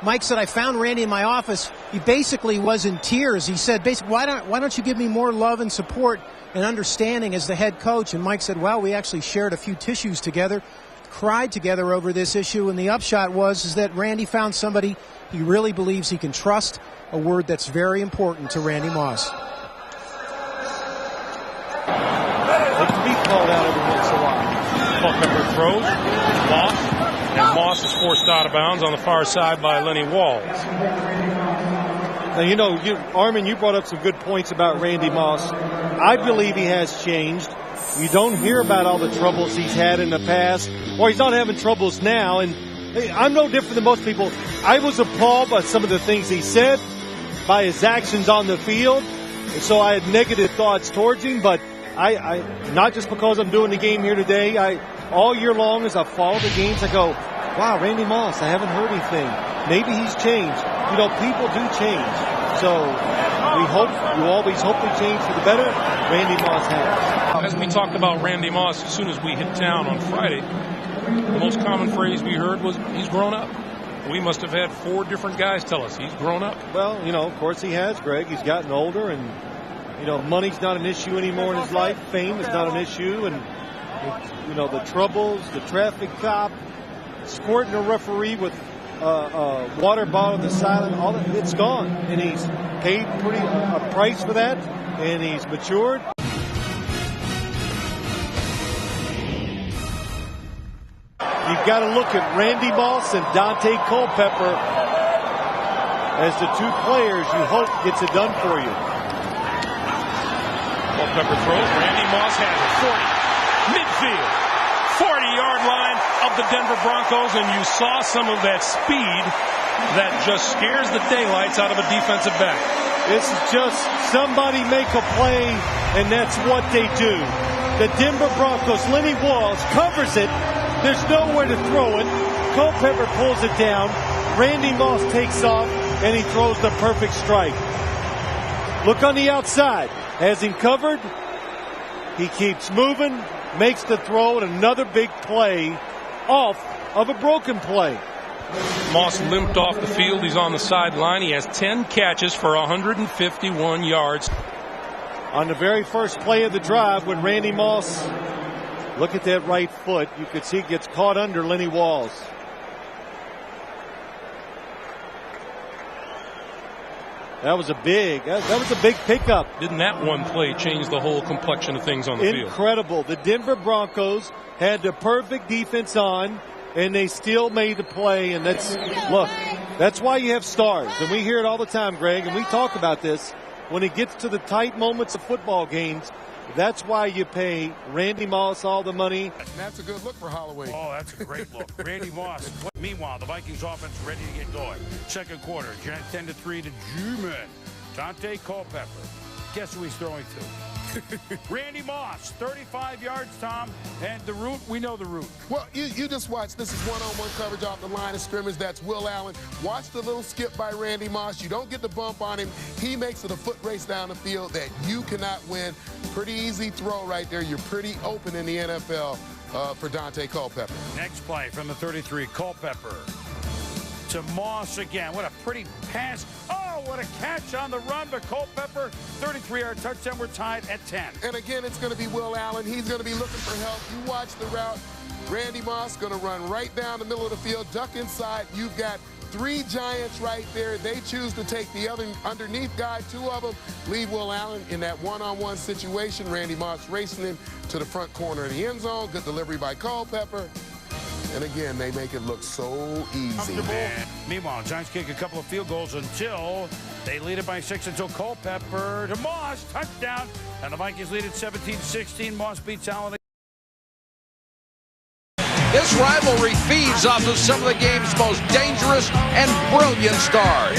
Mike said, I found Randy in my office. He basically was in tears. He said, basically, why don't you give me more love and support and understanding as the head coach? And Mike said, well, we actually shared a few tissues together, cried together over this issue, and the upshot is that Randy found somebody he really believes he can trust, a word that's very important to Randy Moss. They can be called out every once in a while. Culpepper throws, Moss, and Moss is forced out of bounds on the far side by Lenny Walls. Now, you know, Armin, you brought up some good points about Randy Moss. I believe he has changed. You don't hear about all the troubles he's had in the past, or he's not having troubles now. And I'm no different than most people. I was appalled by some of the things he said, by his actions on the field, and so I had negative thoughts towards him. But I not just because I'm doing the game here today. All year long as I follow the games, I go, wow, Randy Moss, I haven't heard anything. Maybe he's changed. You know, people do change. So you always hope they change for the better. Randy Moss has. As we talked about Randy Moss, as soon as we hit town on Friday, the most common phrase we heard was, he's grown up. We must have had 4 different guys tell us he's grown up. Well, you know, of course he has, Greg. He's gotten older, and, you know, money's not an issue anymore in his life. Fame is not an issue, and, you know, the troubles, the traffic cop, squirting a referee with a water bottle on the side, all that, it's gone. And he's paid a price for that, and he's matured. You've got to look at Randy Moss and Dante Culpepper as the 2 players you hope gets it done for you. Culpepper throws. Randy Moss has it. 40. Midfield. 40-yard line of the Denver Broncos, and you saw some of that speed that just scares the daylights out of a defensive back. It's just somebody make a play, and that's what they do. The Denver Broncos, Lenny Walls covers it. There's nowhere to throw it. Culpepper pulls it down. Randy Moss takes off, and he throws the perfect strike. Look on the outside. Has him covered. He keeps moving, makes the throw, and another big play off of a broken play. Moss limped off the field. He's on the sideline. He has 10 catches for 151 yards. On the very first play of the drive, when Randy Moss, look at that right foot, you could see it gets caught under Lenny Walls. That was a big pickup. Didn't that one play change the whole complexion of things on the field? Incredible. The Denver Broncos had the perfect defense on, and they still made the play. And that's why you have stars. And we hear it all the time, Greg, and we talk about this. When it gets to the tight moments of football games, that's why you pay Randy Moss all the money. That's a good look for Holloway. Oh, that's a great look. Randy Moss. Meanwhile, the Vikings offense ready to get going. Second quarter, 10-3 to Juman. Dante Culpepper. Guess who he's throwing to? Randy Moss, 35 yards, Tom, and the route, we know the route. Well, you just watch. This is one-on-one coverage off the line of scrimmage. That's Will Allen. Watch the little skip by Randy Moss. You don't get the bump on him. He makes it a foot race down the field that you cannot win. Pretty easy throw right there. You're pretty open in the NFL for Dante Culpepper. Next play from the 33, Culpepper to Moss again. What a pretty pass. Oh, what a catch on the run by Culpepper. 33-yard touchdown. We're tied at 10. And again, it's going to be Will Allen. He's going to be looking for help. You watch the route. Randy Moss going to run right down the middle of the field, duck inside. You've got 3 giants right there. They choose to take the other underneath guy, 2 of them, leave Will Allen in that one-on-one situation. Randy Moss racing him to the front corner of the end zone. Good delivery by Culpepper. And again, they make it look so easy. Meanwhile, Giants kick a couple of field goals until they lead it by 6 until Culpepper to Moss, touchdown. And the Vikings lead it 17-16. Moss beats Allen. This rivalry feeds off of some of the game's most dangerous and brilliant stars.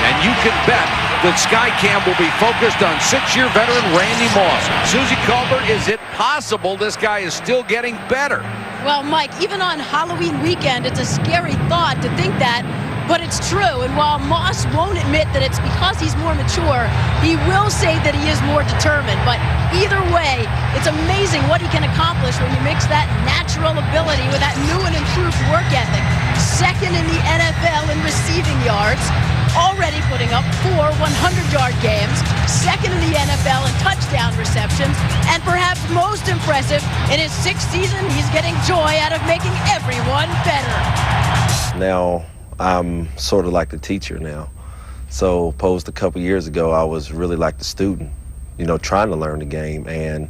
And you can bet that Skycam will be focused on 6-year veteran Randy Moss. Susie Colbert, is it possible this guy is still getting better? Well, Mike, even on Halloween weekend, it's a scary thought to think that, but it's true. And while Moss won't admit that it's because he's more mature, he will say that he is more determined. But either way, it's amazing what he can accomplish when you mix that natural ability with that new and improved work ethic. Second in the NFL in receiving yards, already putting up 4 100-yard games, second in the NFL in touchdown receptions, and perhaps most impressive, in his 6th season, he's getting joy out of making everyone better. Now, I'm sort of like the teacher now. So, opposed a couple years ago, I was really like the student, you know, trying to learn the game. And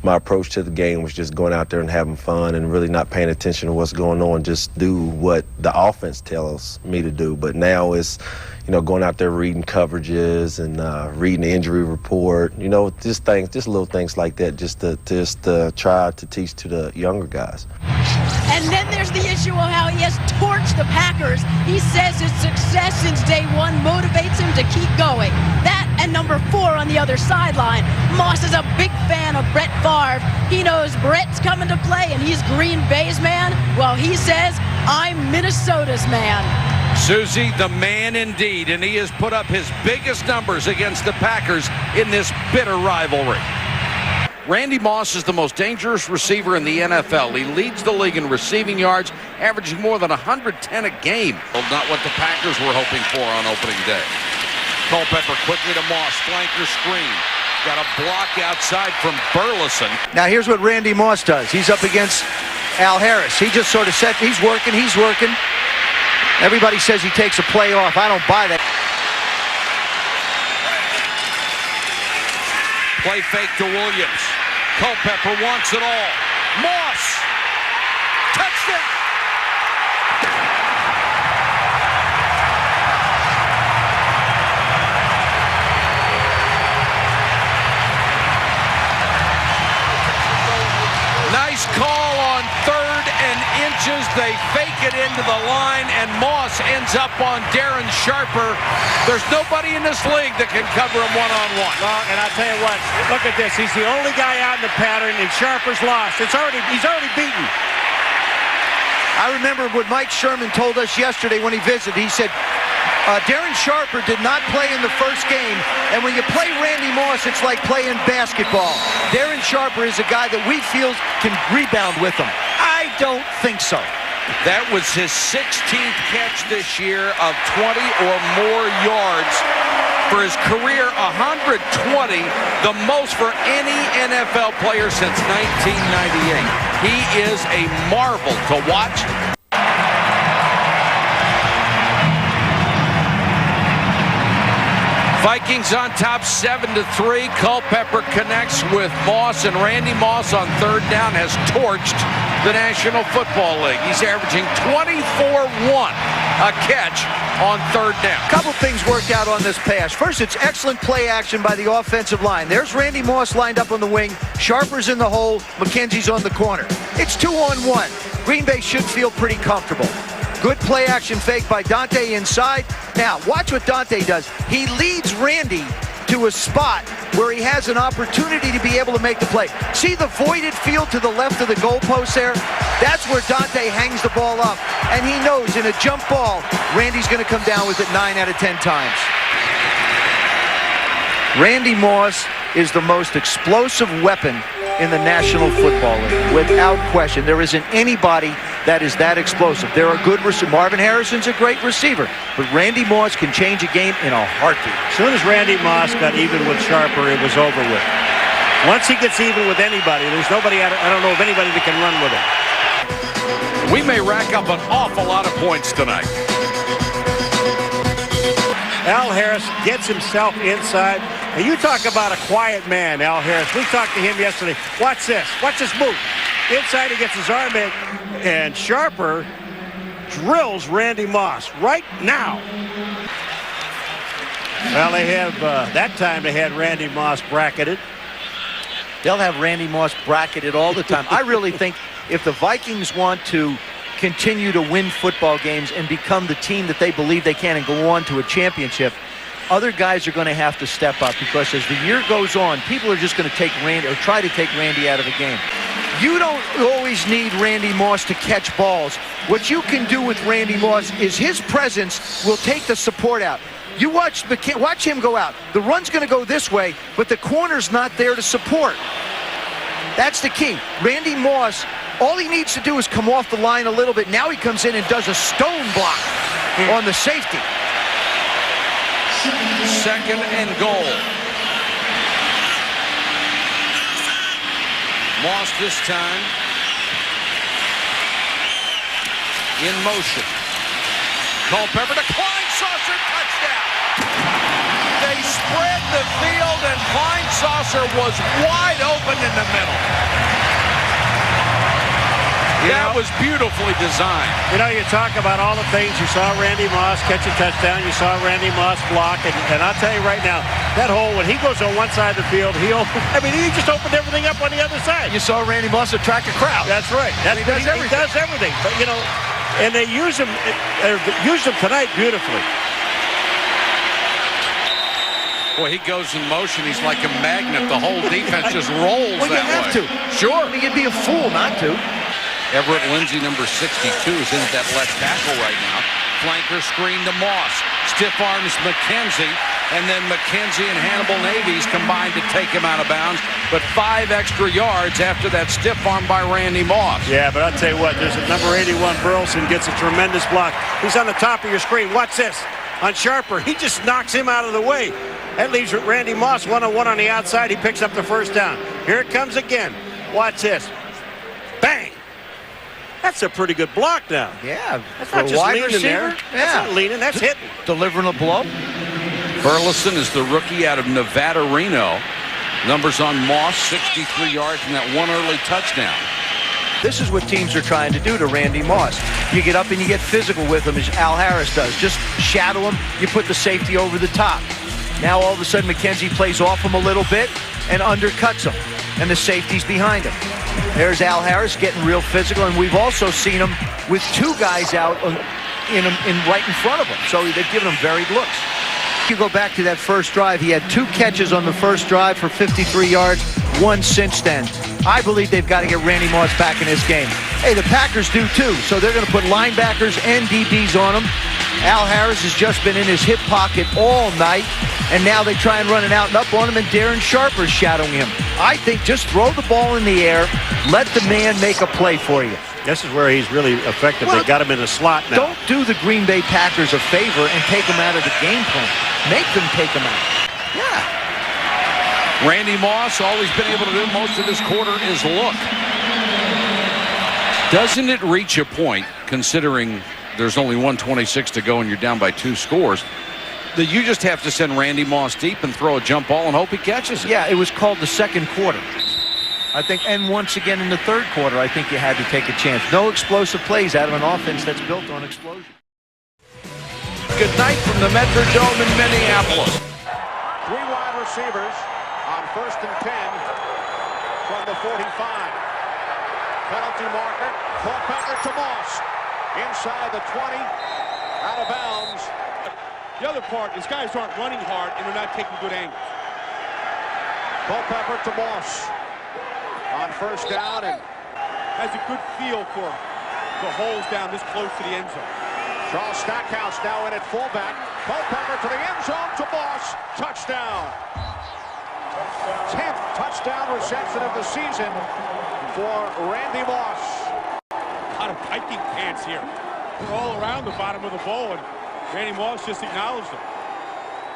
my approach to the game was just going out there and having fun and really not paying attention to what's going on, just do what the offense tells me to do. But now it's, you know, going out there reading coverages and reading the injury report, you know, just little things like that, just to try to teach to the younger guys. And then there's the issue of how he has torched the Packers. He says his success since day one motivates him to keep going. That and number 4 on the other sideline. Moss is a big fan of Brett Favre. He knows Brett's coming to play and he's Green Bay's man. Well, he says, I'm Minnesota's man. Susie, the man indeed, and he has put up his biggest numbers against the Packers in this bitter rivalry. Randy Moss is the most dangerous receiver in the NFL. He leads the league in receiving yards, averaging more than 110 a game. Well, not what the Packers were hoping for on opening day. Culpepper quickly to Moss, flanker screen. Got a block outside from Burleson. Now here's what Randy Moss does. He's up against Al Harris. He just sort of said, he's working. Everybody says he takes a play off. I don't buy that. Play fake to Williams. Culpepper wants it all. Moss! Touchdown! Nice call on 3rd and inches. They fake it into the line, and Moss ends up on Darren Sharper. There's nobody in this league that can cover him one-on-one. Well, and I'll tell you what, look at this. He's the only guy out in the pattern, and Sharper's lost. He's already beaten. I remember what Mike Sherman told us yesterday when he visited. He said, Darren Sharper did not play in the first game, and when you play Randy Moss, it's like playing basketball. Darren Sharper is a guy that we feel can rebound with him. I don't think so. That was his 16th catch this year of 20 or more yards. For his career, 120, the most for any NFL player since 1998. He is a marvel to watch. Vikings on top 7-3. Culpepper connects with Moss, and Randy Moss on 3rd down has torched the National Football League. He's averaging 24-1 a catch on 3rd down. A couple things worked out on this pass. First, it's excellent play action by the offensive line. There's Randy Moss lined up on the wing. Sharper's in the hole. McKenzie's on the corner. It's 2-on-1. Green Bay should feel pretty comfortable. Good play action fake by Dante inside. Now, watch what Dante does. He leads Randy into a spot where he has an opportunity to be able to make the play. See the voided field to the left of the goalpost there? That's where Dante hangs the ball up. And he knows in a jump ball, Randy's going to come down with it 9 out of 10 times. Randy Moss is the most explosive weapon in the National Football League, without question. There isn't anybody that is that explosive. There are good receivers. Marvin Harrison's a great receiver, but Randy Moss can change a game in a heartbeat. As soon as Randy Moss got even with Sharper, it was over with. Once he gets even with anybody, there's nobody, I don't know of anybody that can run with him. We may rack up an awful lot of points tonight. Al Harris gets himself inside. And you talk about a quiet man, Al Harris. We talked to him yesterday. Watch this. Watch this move. Inside, he gets his arm in. And Sharper drills Randy Moss right now. Well, they have, that time they had Randy Moss bracketed. They'll have Randy Moss bracketed all the time. I really think if the Vikings want to continue to win football games and become the team that they believe they can and go on to a championship, other guys are going to have to step up, because as the year goes on, people are just going to take Randy or try to take Randy out of the game. You don't always need Randy Moss to catch balls. What you can do with Randy Moss is his presence will take the support out. You watch him go out. The run's going to go this way, but the corner's not there to support. That's the key. Randy Moss, all he needs to do is come off the line a little bit. Now he comes in and does a stone block on the safety. 2nd and goal. Moss this time in motion. Culpepper to Klein-Saucer, touchdown. They spread the field and Klein-Saucer was wide open in the middle. That was beautifully designed. You know, you talk about all the things. You saw Randy Moss catch a touchdown. You saw Randy Moss block. And I'll tell you right now, that hole, when he goes on one side of the field, he just opened everything up on the other side. You saw Randy Moss attract a crowd. That's right. He does everything. But, you know, and they use him tonight beautifully. Boy, he goes in motion. He's like a magnet. The whole defense just rolls well, that way. You have to. Sure. I mean, you'd be a fool not to. Everett Lindsey, number 62, is in at that left tackle right now. Flanker screen to Moss. Stiff arms McKenzie. And then McKenzie and Hannibal Navies combined to take him out of bounds. But 5 extra yards after that stiff arm by Randy Moss. Yeah, but I'll tell you what. There's a number 81, Burleson, gets a tremendous block. He's on the top of your screen. Watch this. On Sharper, he just knocks him out of the way. That leaves Randy Moss one-on-one on the outside. He picks up the first down. Here it comes again. Watch this. Bang! That's a pretty good block now. Yeah. That's not just leaning receiver there. Yeah. That's not leaning. That's hitting. Delivering a blow. Burleson is the rookie out of Nevada, Reno. Numbers on Moss, 63 yards and that one early touchdown. This is what teams are trying to do to Randy Moss. You get up and you get physical with him, as Al Harris does. Just shadow him. You put the safety over the top. Now all of a sudden McKenzie plays off him a little bit and undercuts him. And the safety's behind him. There's Al Harris getting real physical, and we've also seen him with 2 guys out right in front of him. So they've given him varied looks. You go back to that first drive. He had 2 catches on the first drive for 53 yards, 1 since then. I believe they've got to get Randy Moss back in this game. Hey, the Packers do too, so they're going to put linebackers and DBs on him. Al Harris has just been in his hip pocket all night, and now they try and run it out and up on him, and Darren Sharper's shadowing him. I think just throw the ball in the air, let the man make a play for you. This is where he's really effective. Well, they got him in the slot now. Don't do the Green Bay Packers a favor and take him out of the game plan. Make them take him out. Yeah. Randy Moss, all he's been able to do most of this quarter is look. Doesn't it reach a point, considering there's only 1:26 to go and you're down by 2 scores, that you just have to send Randy Moss deep and throw a jump ball and hope he catches it? Yeah, it was called the second quarter. I think, and once again in the third quarter, I think you had to take a chance. No explosive plays out of an offense that's built on explosion. Good night from the Metrodome in Minneapolis. 3 wide receivers on 1st and 10 from the 45. Penalty marker, Culpepper to Moss. Inside the 20, out of bounds. The other part is guys aren't running hard and they're not taking good angles. Culpepper to Moss on first down, and has a good feel for the holes down this close to the end zone. Charles Stackhouse now in at fullback. Culpepper to the end zone to Moss. Touchdown. 10th touchdown reception of the season for Randy Moss. A lot of Viking pants here. They're all around the bottom of the bowl, and Randy Moss just acknowledged them.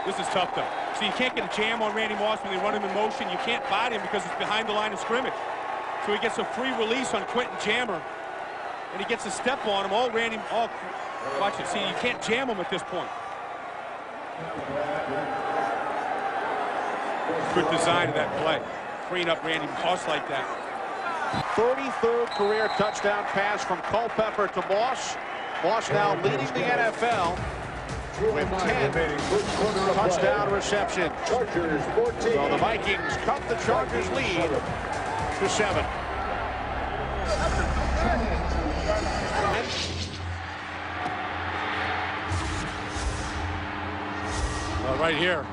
This is tough, though. So you can't get a jam on Randy Moss when they run him in motion. You can't bite him because it's behind the line of scrimmage. So he gets a free release on Quentin Jammer, and he gets a step on him. Watch it. See, you can't jam him at this point. Good design of that play. Freeing up Randy Moss like that. 33rd career touchdown pass from Culpepper to Moss. Moss now leading the NFL with 10 touchdown receptions. So the Vikings cut the Chargers lead to 7. Right here,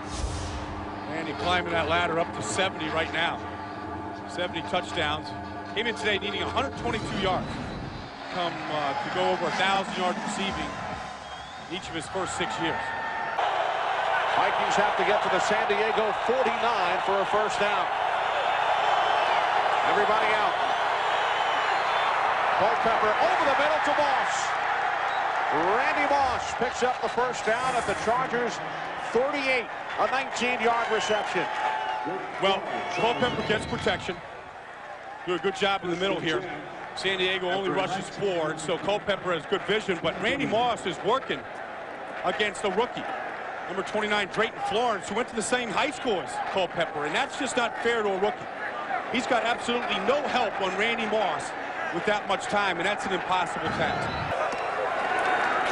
Randy climbing that ladder up to 70 right now. 70 touchdowns. Came in today needing 122 yards. To go over 1,000 yards receiving each of his first 6 years. Vikings have to get to the San Diego 49 for a first down. Everybody out. Culpepper over the middle to Moss. Randy Moss picks up the first down at the Chargers 38, a 19-yard reception. Well, Culpepper gets protection. Do a good job in the middle here. San Diego only rushes 4, and so Culpepper has good vision, but Randy Moss is working against a rookie. Number 29, Drayton Florence, who went to the same high school as Culpepper, and that's just not fair to a rookie. He's got absolutely no help on Randy Moss with that much time, and that's an impossible task.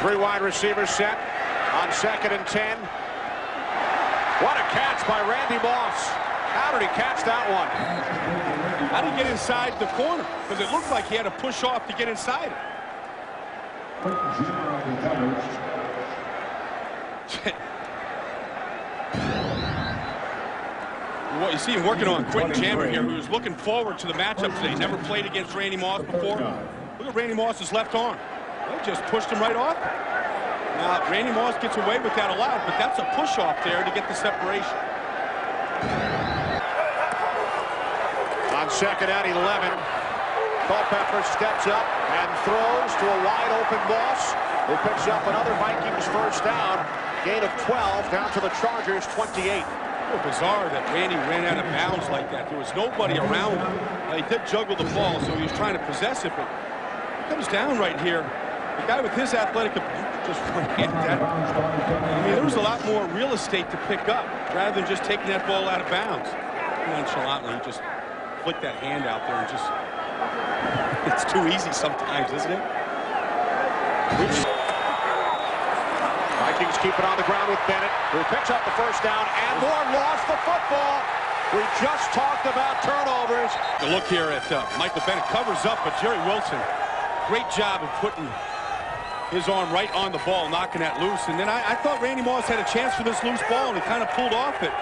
3 wide receivers set on 2nd and 10. What a catch by Randy Moss. How did he catch that one? How did he get inside the corner? Because it looked like he had to push off to get inside it. What you see him working on Quentin Jammer here, who's looking forward to the matchup today. Never played against Randy Moss before. Look at Randy Moss's left arm. They just pushed him right off. Now, Randy Moss gets away with that a lot, but that's a push-off there to get the separation. On 2nd and 11, Culpepper steps up and throws to a wide-open Moss, who picks up another Vikings first down. Gain of 12 down to the Chargers 28. Bizarre that Randy ran out of bounds like that. There was nobody around him. He did juggle the ball, so he was trying to possess it, but he comes down right here. The guy with his athletic just ran that. I mean, there was a lot more real estate to pick up rather than just taking that ball out of bounds. Nonchalantly, he just flicked that hand out there and just, it's too easy sometimes, isn't it? Vikings keep it on the ground with Bennett, who picks up the first down, and Moore lost the football. We just talked about turnovers. The look here at Michael Bennett covers up, but Jerry Wilson, great job of putting his arm right on the ball, knocking that loose. And then I thought Randy Moss had a chance for this loose ball, and he kind of pulled off it.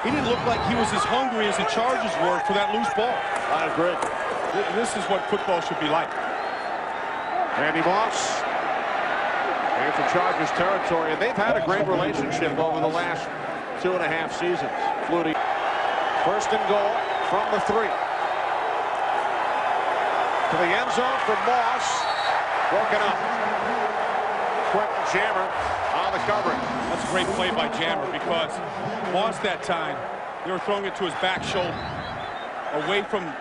He didn't look like he was as hungry as the Chargers were for that loose ball. I agree. This is what football should be like. Randy Moss into Chargers territory, and they've had a great relationship over the last 2.5 seasons. Flutie, 1st and goal from the 3. To the end zone for Moss. Broken up. Quentin Jammer on the coverage. That's a great play by Jammer, because Moss that time, they were throwing it to his back shoulder. Away from,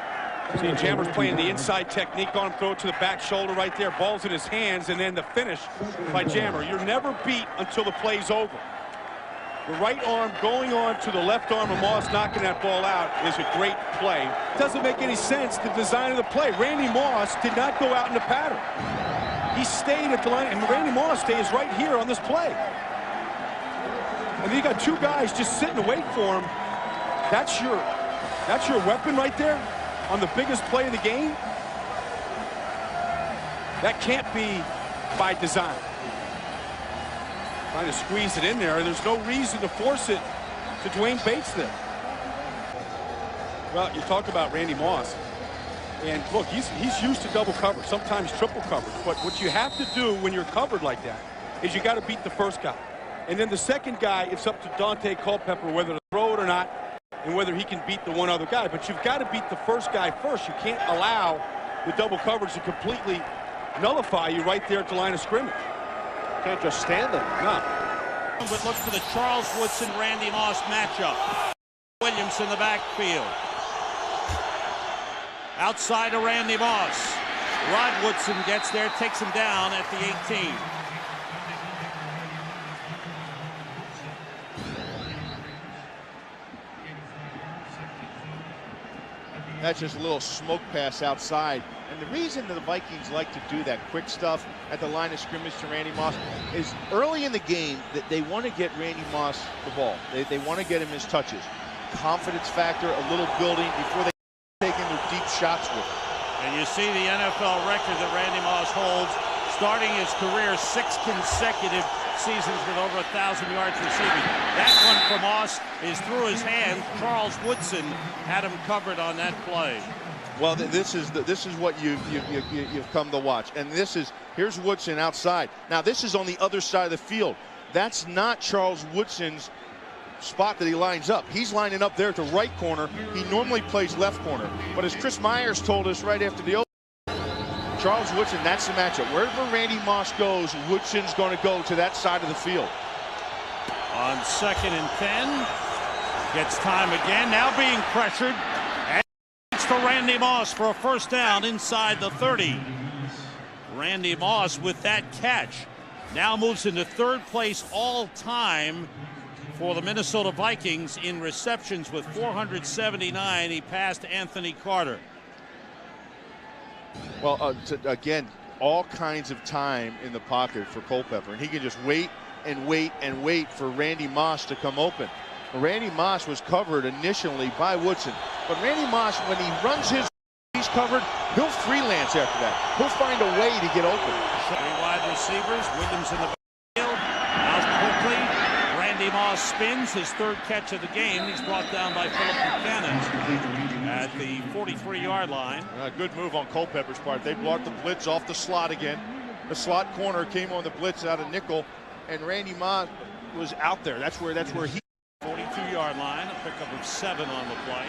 see, Jammer's playing the inside technique on him, throw it to the back shoulder right there. Ball's in his hands, and then the finish by Jammer. You're never beat until the play's over. The right arm going on to the left arm of Moss, knocking that ball out, is a great play. It doesn't make any sense, the design of the play. Randy Moss did not go out in the pattern. He stayed at the line, and Randy Moss stays right here on this play. And then you got 2 guys just sitting to wait for him. That's your weapon right there on the biggest play of the game. That can't be by design. Trying to squeeze it in there. There's no reason to force it to Dwayne Bates there. Well, you talked about Randy Moss. And look, he's used to double coverage, sometimes triple coverage. But what you have to do when you're covered like that is you got to beat the first guy. And then the second guy, it's up to Dante Culpepper whether to throw it or not and whether he can beat the one other guy. But you've got to beat the first guy first. You can't allow the double coverage to completely nullify you right there at the line of scrimmage. Can't just stand there. No. But look for the Charles Woodson-Randy Moss matchup. Williams in the backfield. Outside of Randy Moss. Rod Woodson gets there, takes him down at the 18. That's just a little smoke pass outside. And the reason that the Vikings like to do that quick stuff at the line of scrimmage to Randy Moss is early in the game that they want to get Randy Moss the ball. They want to get him his touches. Confidence factor, a little building before they taking their deep shots with him. And you see the NFL record that Randy Moss holds, starting his career 6 consecutive seasons with over 1,000 yards receiving. That one for Moss is through his hand. Charles Woodson had him covered on that play. Well, this is what you've come to watch. And here's Woodson outside. Now this is on the other side of the field. That's not Charles Woodson's spot that he lines up. He's lining up there at the right corner. He normally plays left corner. But as Chris Myers told us right after the open, Charles Woodson, that's the matchup. Wherever Randy Moss goes, Woodson's going to go to that side of the field. On 2nd and 10, gets time again, now being pressured. And it's to Randy Moss for a first down inside the 30. Randy Moss with that catch now moves into 3rd place all time for the Minnesota Vikings in receptions with 479. He passed Anthony Carter. Well, again, all kinds of time in the pocket for Culpepper, and he can just wait and wait and wait for Randy Moss to come open. Randy Moss was covered initially by Woodson, but Randy Moss, when he runs he's covered, he'll freelance after that. He'll find a way to get open. 3 wide receivers, Williams in the backfield. Now quickly, Randy Moss spins, his 3rd catch of the game. He's brought down by Philip Buchanan at the 43-yard line. Good move on Culpepper's part. They blocked the blitz off the slot again. The slot corner came on the blitz out of nickel, and Randy Moss was out there. That's where he. 42-yard line, a pickup of 7 on the play.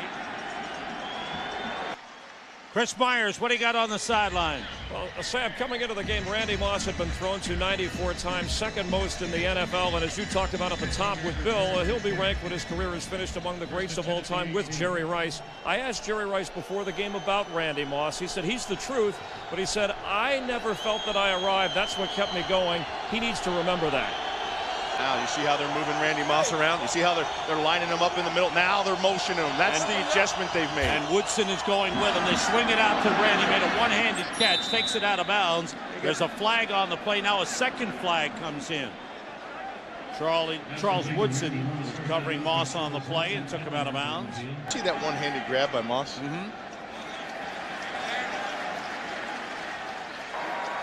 Chris Myers, what do you got on the sideline? Well, Sam, coming into the game, Randy Moss had been thrown to 94 times, 2nd most in the NFL. And as you talked about at the top with Bill, he'll be ranked when his career is finished among the greats of all time with Jerry Rice. I asked Jerry Rice before the game about Randy Moss. He said he's the truth, but he said, I never felt that I arrived. That's what kept me going. He needs to remember that. Now you see how they're moving Randy Moss around. You see how they're lining him up in the middle. Now they're motioning him. That's the adjustment they've made. And Woodson is going with him. They swing it out to Randy. Made a one-handed catch. Takes it out of bounds. There's a flag on the play. Now a 2nd flag comes in. Charles Woodson is covering Moss on the play and took him out of bounds. See that one-handed grab by Moss? Mm-hmm.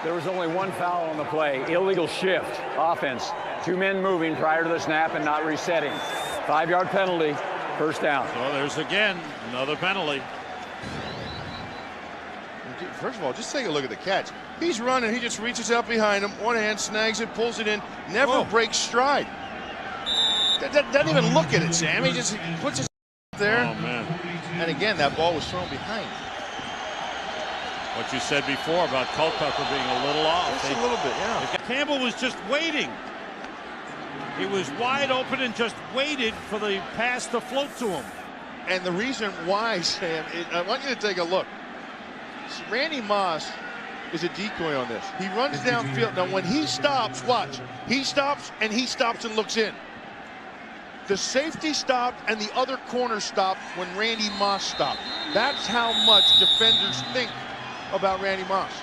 There was only 1 foul on the play. Illegal shift. Offense. 2 men moving prior to the snap and not resetting. 5-yard penalty. First down. So there's again another penalty. First of all, just take a look at the catch. He's running. He just reaches out behind him. One hand, snags it, pulls it in. Never breaks stride. Doesn't even look at it, Sam. He just puts his there. Oh, man. And again, that ball was thrown behind. What you said before about Culpepper being a little off. Just a little bit, yeah. Campbell was just waiting. He was wide open and just waited for the pass to float to him. And the reason why, Sam, I want you to take a look. Randy Moss is a decoy on this. He runs downfield. Now, when he stops, watch. He stops, and he stops and looks in. The safety stopped, and the other corner stopped when Randy Moss stopped. That's how much defenders think about Randy Moss.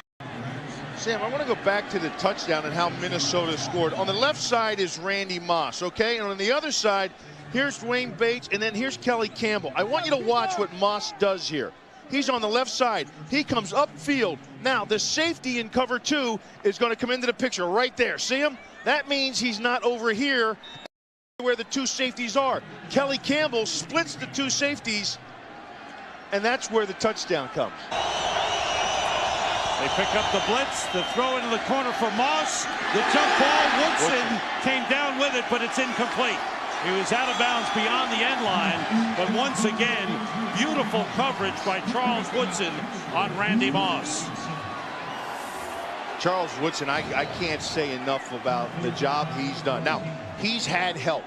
Sam, I want to go back to the touchdown and how Minnesota scored. On the left side is Randy Moss, okay? And on the other side, here's Dwayne Bates, and then here's Kelly Campbell. I want you to watch what Moss does here. He's on the left side. He comes upfield. Now, the safety in cover 2 is going to come into the picture right there. See him? That means he's not over here where the 2 safeties are. Kelly Campbell splits the 2 safeties and that's where the touchdown comes. They pick up the blitz, the throw into the corner for Moss. The jump ball, Woodson came down with it, but it's incomplete. He was out of bounds beyond the end line, but once again, beautiful coverage by Charles Woodson on Randy Moss. Charles Woodson, I can't say enough about the job he's done. Now, he's had help.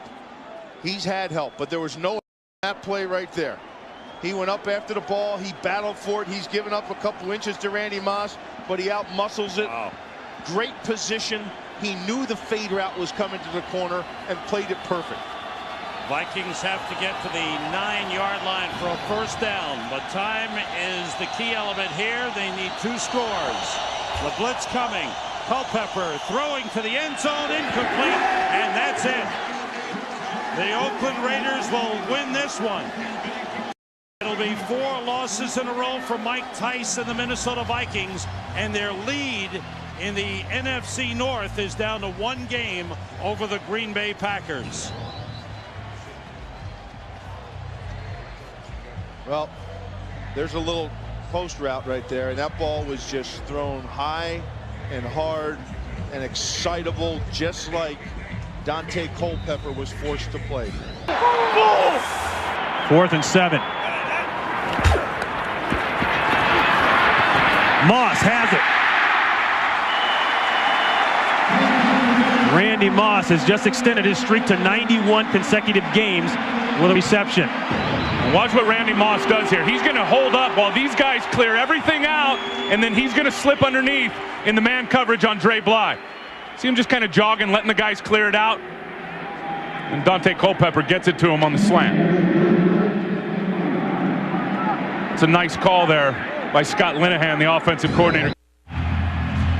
He's had help, but there was no that play right there. He went up after the ball. He battled for it. He's given up a couple inches to Randy Moss, but he out-muscles it. Wow. Great position. He knew the fade route was coming to the corner and played it perfect. Vikings have to get to the 9-yard line for a first down, but time is the key element here. They need 2 scores. The blitz coming. Culpepper throwing to the end zone, incomplete, and that's it. The Oakland Raiders will win this one. It'll be 4 losses in a row for Mike Tice and the Minnesota Vikings, and their lead in the NFC North is down to 1 game over the Green Bay Packers. Well, there's a little post route right there, and that ball was just thrown high and hard and excitable, just like Dante Culpepper was forced to play. 4th and 7. Moss has it. Randy Moss has just extended his streak to 91 consecutive games with a reception. Watch what Randy Moss does here. He's going to hold up while these guys clear everything out, and then he's going to slip underneath in the man coverage on Dre Bly. See him just kind of jogging, letting the guys clear it out. And Dante Culpepper gets it to him on the slant. It's a nice call there by Scott Linehan, the offensive coordinator.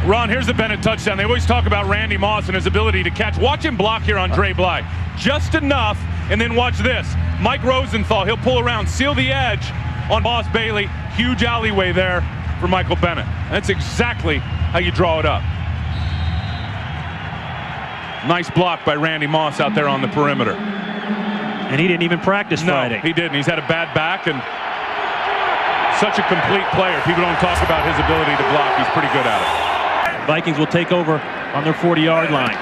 Ron, here's the Bennett touchdown. They always talk about Randy Moss and his ability to catch. Watch him block here on Dre Bly. Just enough, and then watch this. Mike Rosenthal, he'll pull around, seal the edge on Boss Bailey. Huge alleyway there for Michael Bennett. That's exactly how you draw it up. Nice block by Randy Moss out there on the perimeter. And he didn't even practice Friday. No, he didn't. He's had a bad back and such a complete player. People don't talk about his ability to block. He's pretty good at it. Vikings will take over on their 40-yard line.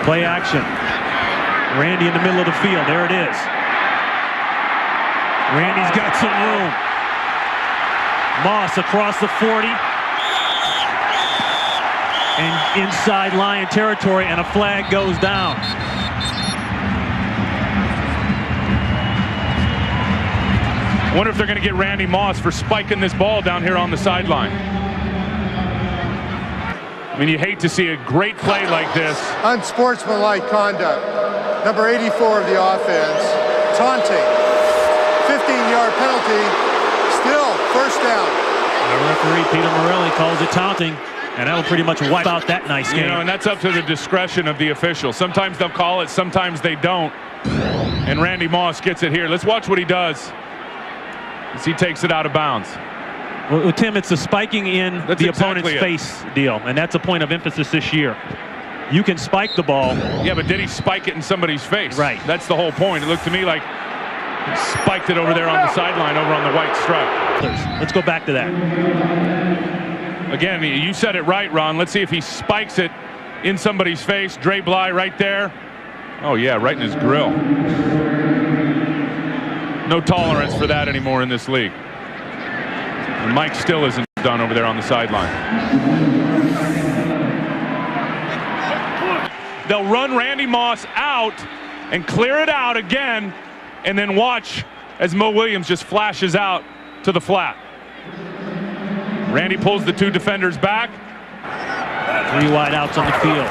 Play action. Randy in the middle of the field. There it is. Randy's got some room. Moss across the 40. And inside Lion territory, and a flag goes down. Wonder if they're going to get Randy Moss for spiking this ball down here on the sideline. I mean, you hate to see a great play like this. Unsportsmanlike conduct. Number 84 of the offense, taunting. 15-yard penalty, still first down. The referee, Peter Morelli, calls it taunting, and that'll pretty much wipe out that nice game. You know, and that's up to the discretion of the official. Sometimes they'll call it, sometimes they don't. And Randy Moss gets it here. Let's watch what he does as he takes it out of bounds. Well, Tim, it's the spiking in the opponent's face deal, and that's a point of emphasis this year. You can spike the ball. Yeah, but did he spike it in somebody's face? Right. That's the whole point. It looked to me like he spiked it over there on the sideline, over on the white stripe. Let's go back to that. Again, you said it right, Ron. Let's see if he spikes it in somebody's face. Dre Bly right there. Oh, yeah, right in his grill. No tolerance for that anymore in this league. And Mike still isn't done over there on the sideline. They'll run Randy Moss out and clear it out again, and then watch as Mo Williams just flashes out to the flat. Randy pulls the 2 defenders back. 3 wide outs on the field.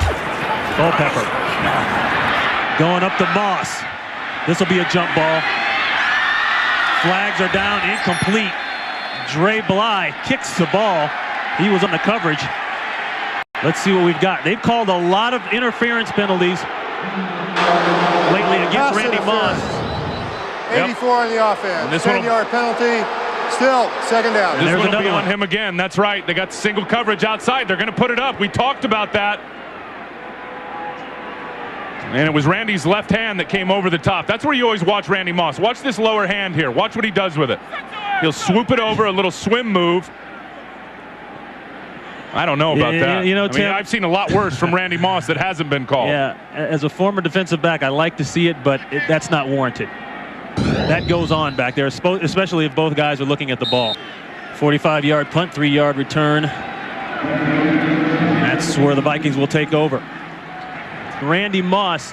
Culpepper going up to Moss. This will be a jump ball. Flags are down, incomplete. Dre Bly kicks the ball. He was on the coverage. Let's see what we've got. They've called a lot of interference penalties lately against Randy Moss. 84 on the offense. 10-yard penalty. Still second down. This one will be on him again. That's right. They got single coverage outside. They're going to put it up. We talked about that. And it was Randy's left hand that came over the top. That's where you always watch Randy Moss. Watch this lower hand here. Watch what he does with it. He'll swoop it over, a little swim move. I don't know about that. You know, I Tim, mean, I've seen a lot worse from Randy Moss that hasn't been called. Yeah, as a former defensive back, I like to see it, but that's not warranted. That goes on back there, especially if both guys are looking at the ball. 45-yard punt, 3-yard return. That's where the Vikings will take over. Randy Moss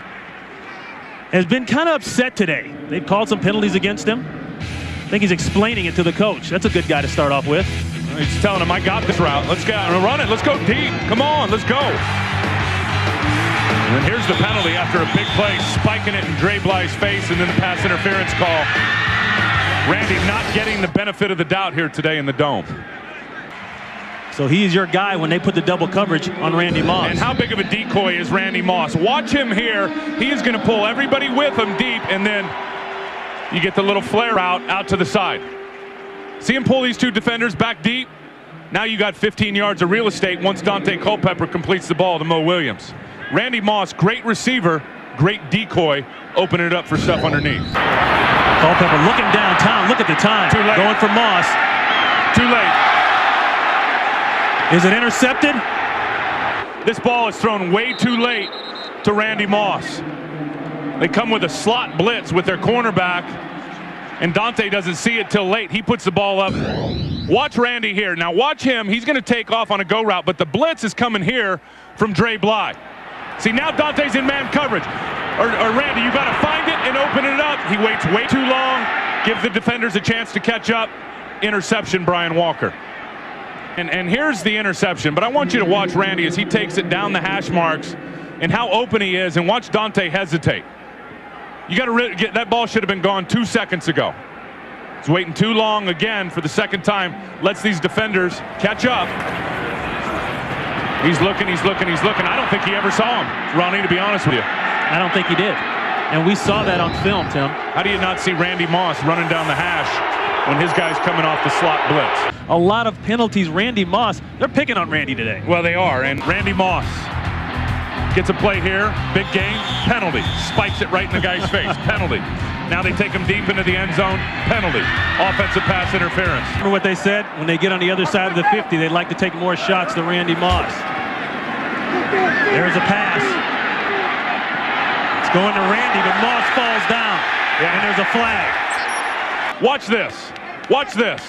has been kind of upset today. They've called some penalties against him. I think he's explaining it to the coach. That's a good guy to start off with. He's telling him, I got this route. Let's go. Run it. Let's go deep. Come on. Let's go. And here's the penalty after a big play, spiking it in Dre Bly's face, and then the pass interference call. Randy not getting the benefit of the doubt here today in the Dome. So he's your guy when they put the double coverage on Randy Moss. And how big of a decoy is Randy Moss? Watch him here. He is going to pull everybody with him deep, and then you get the little flare out to the side. See him pull these two defenders back deep. Now you got 15 yards of real estate once Dante Culpepper completes the ball to Mo Williams. Randy Moss, great receiver, great decoy, opening it up for stuff underneath. Culpepper looking downtown. Look at the time. Too late. Going for Moss. Too late. Is it intercepted? This ball is thrown way too late to Randy Moss. They come with a slot blitz with their cornerback, and Dante doesn't see it till late. He puts the ball up. Watch Randy here. Now watch him. He's going to take off on a go route, but the blitz is coming here from Dre Bly. See, now Dante's in man coverage. Or Randy, you got to find it and open it up. He waits way too long, gives the defenders a chance to catch up. Interception, Brian Walker. And here's the interception, but I want you to watch Randy as he takes it down the hash marks and how open he is, and watch Dante hesitate. You got to get that ball should have been gone 2 seconds ago. He's waiting too long again for the second time. Lets these defenders catch up. He's looking, he's looking, he's looking. I don't think he ever saw him, Ronnie, to be honest with you. I don't think he did. And we saw that on film, Tim. How do you not see Randy Moss running down the hash when his guy's coming off the slot blitz? A lot of penalties. Randy Moss, they're picking on Randy today. Well, they are. And Randy Moss gets a play here. Big game. Penalty. Spikes it right in the guy's face. Penalty. Now they take him deep into the end zone. Penalty. Offensive pass interference. Remember what they said? When they get on the other side of the 50, they'd like to take more shots than Randy Moss. There's a pass. It's going to Randy, but Moss falls down. Yeah. And there's a flag. Watch this. Watch this.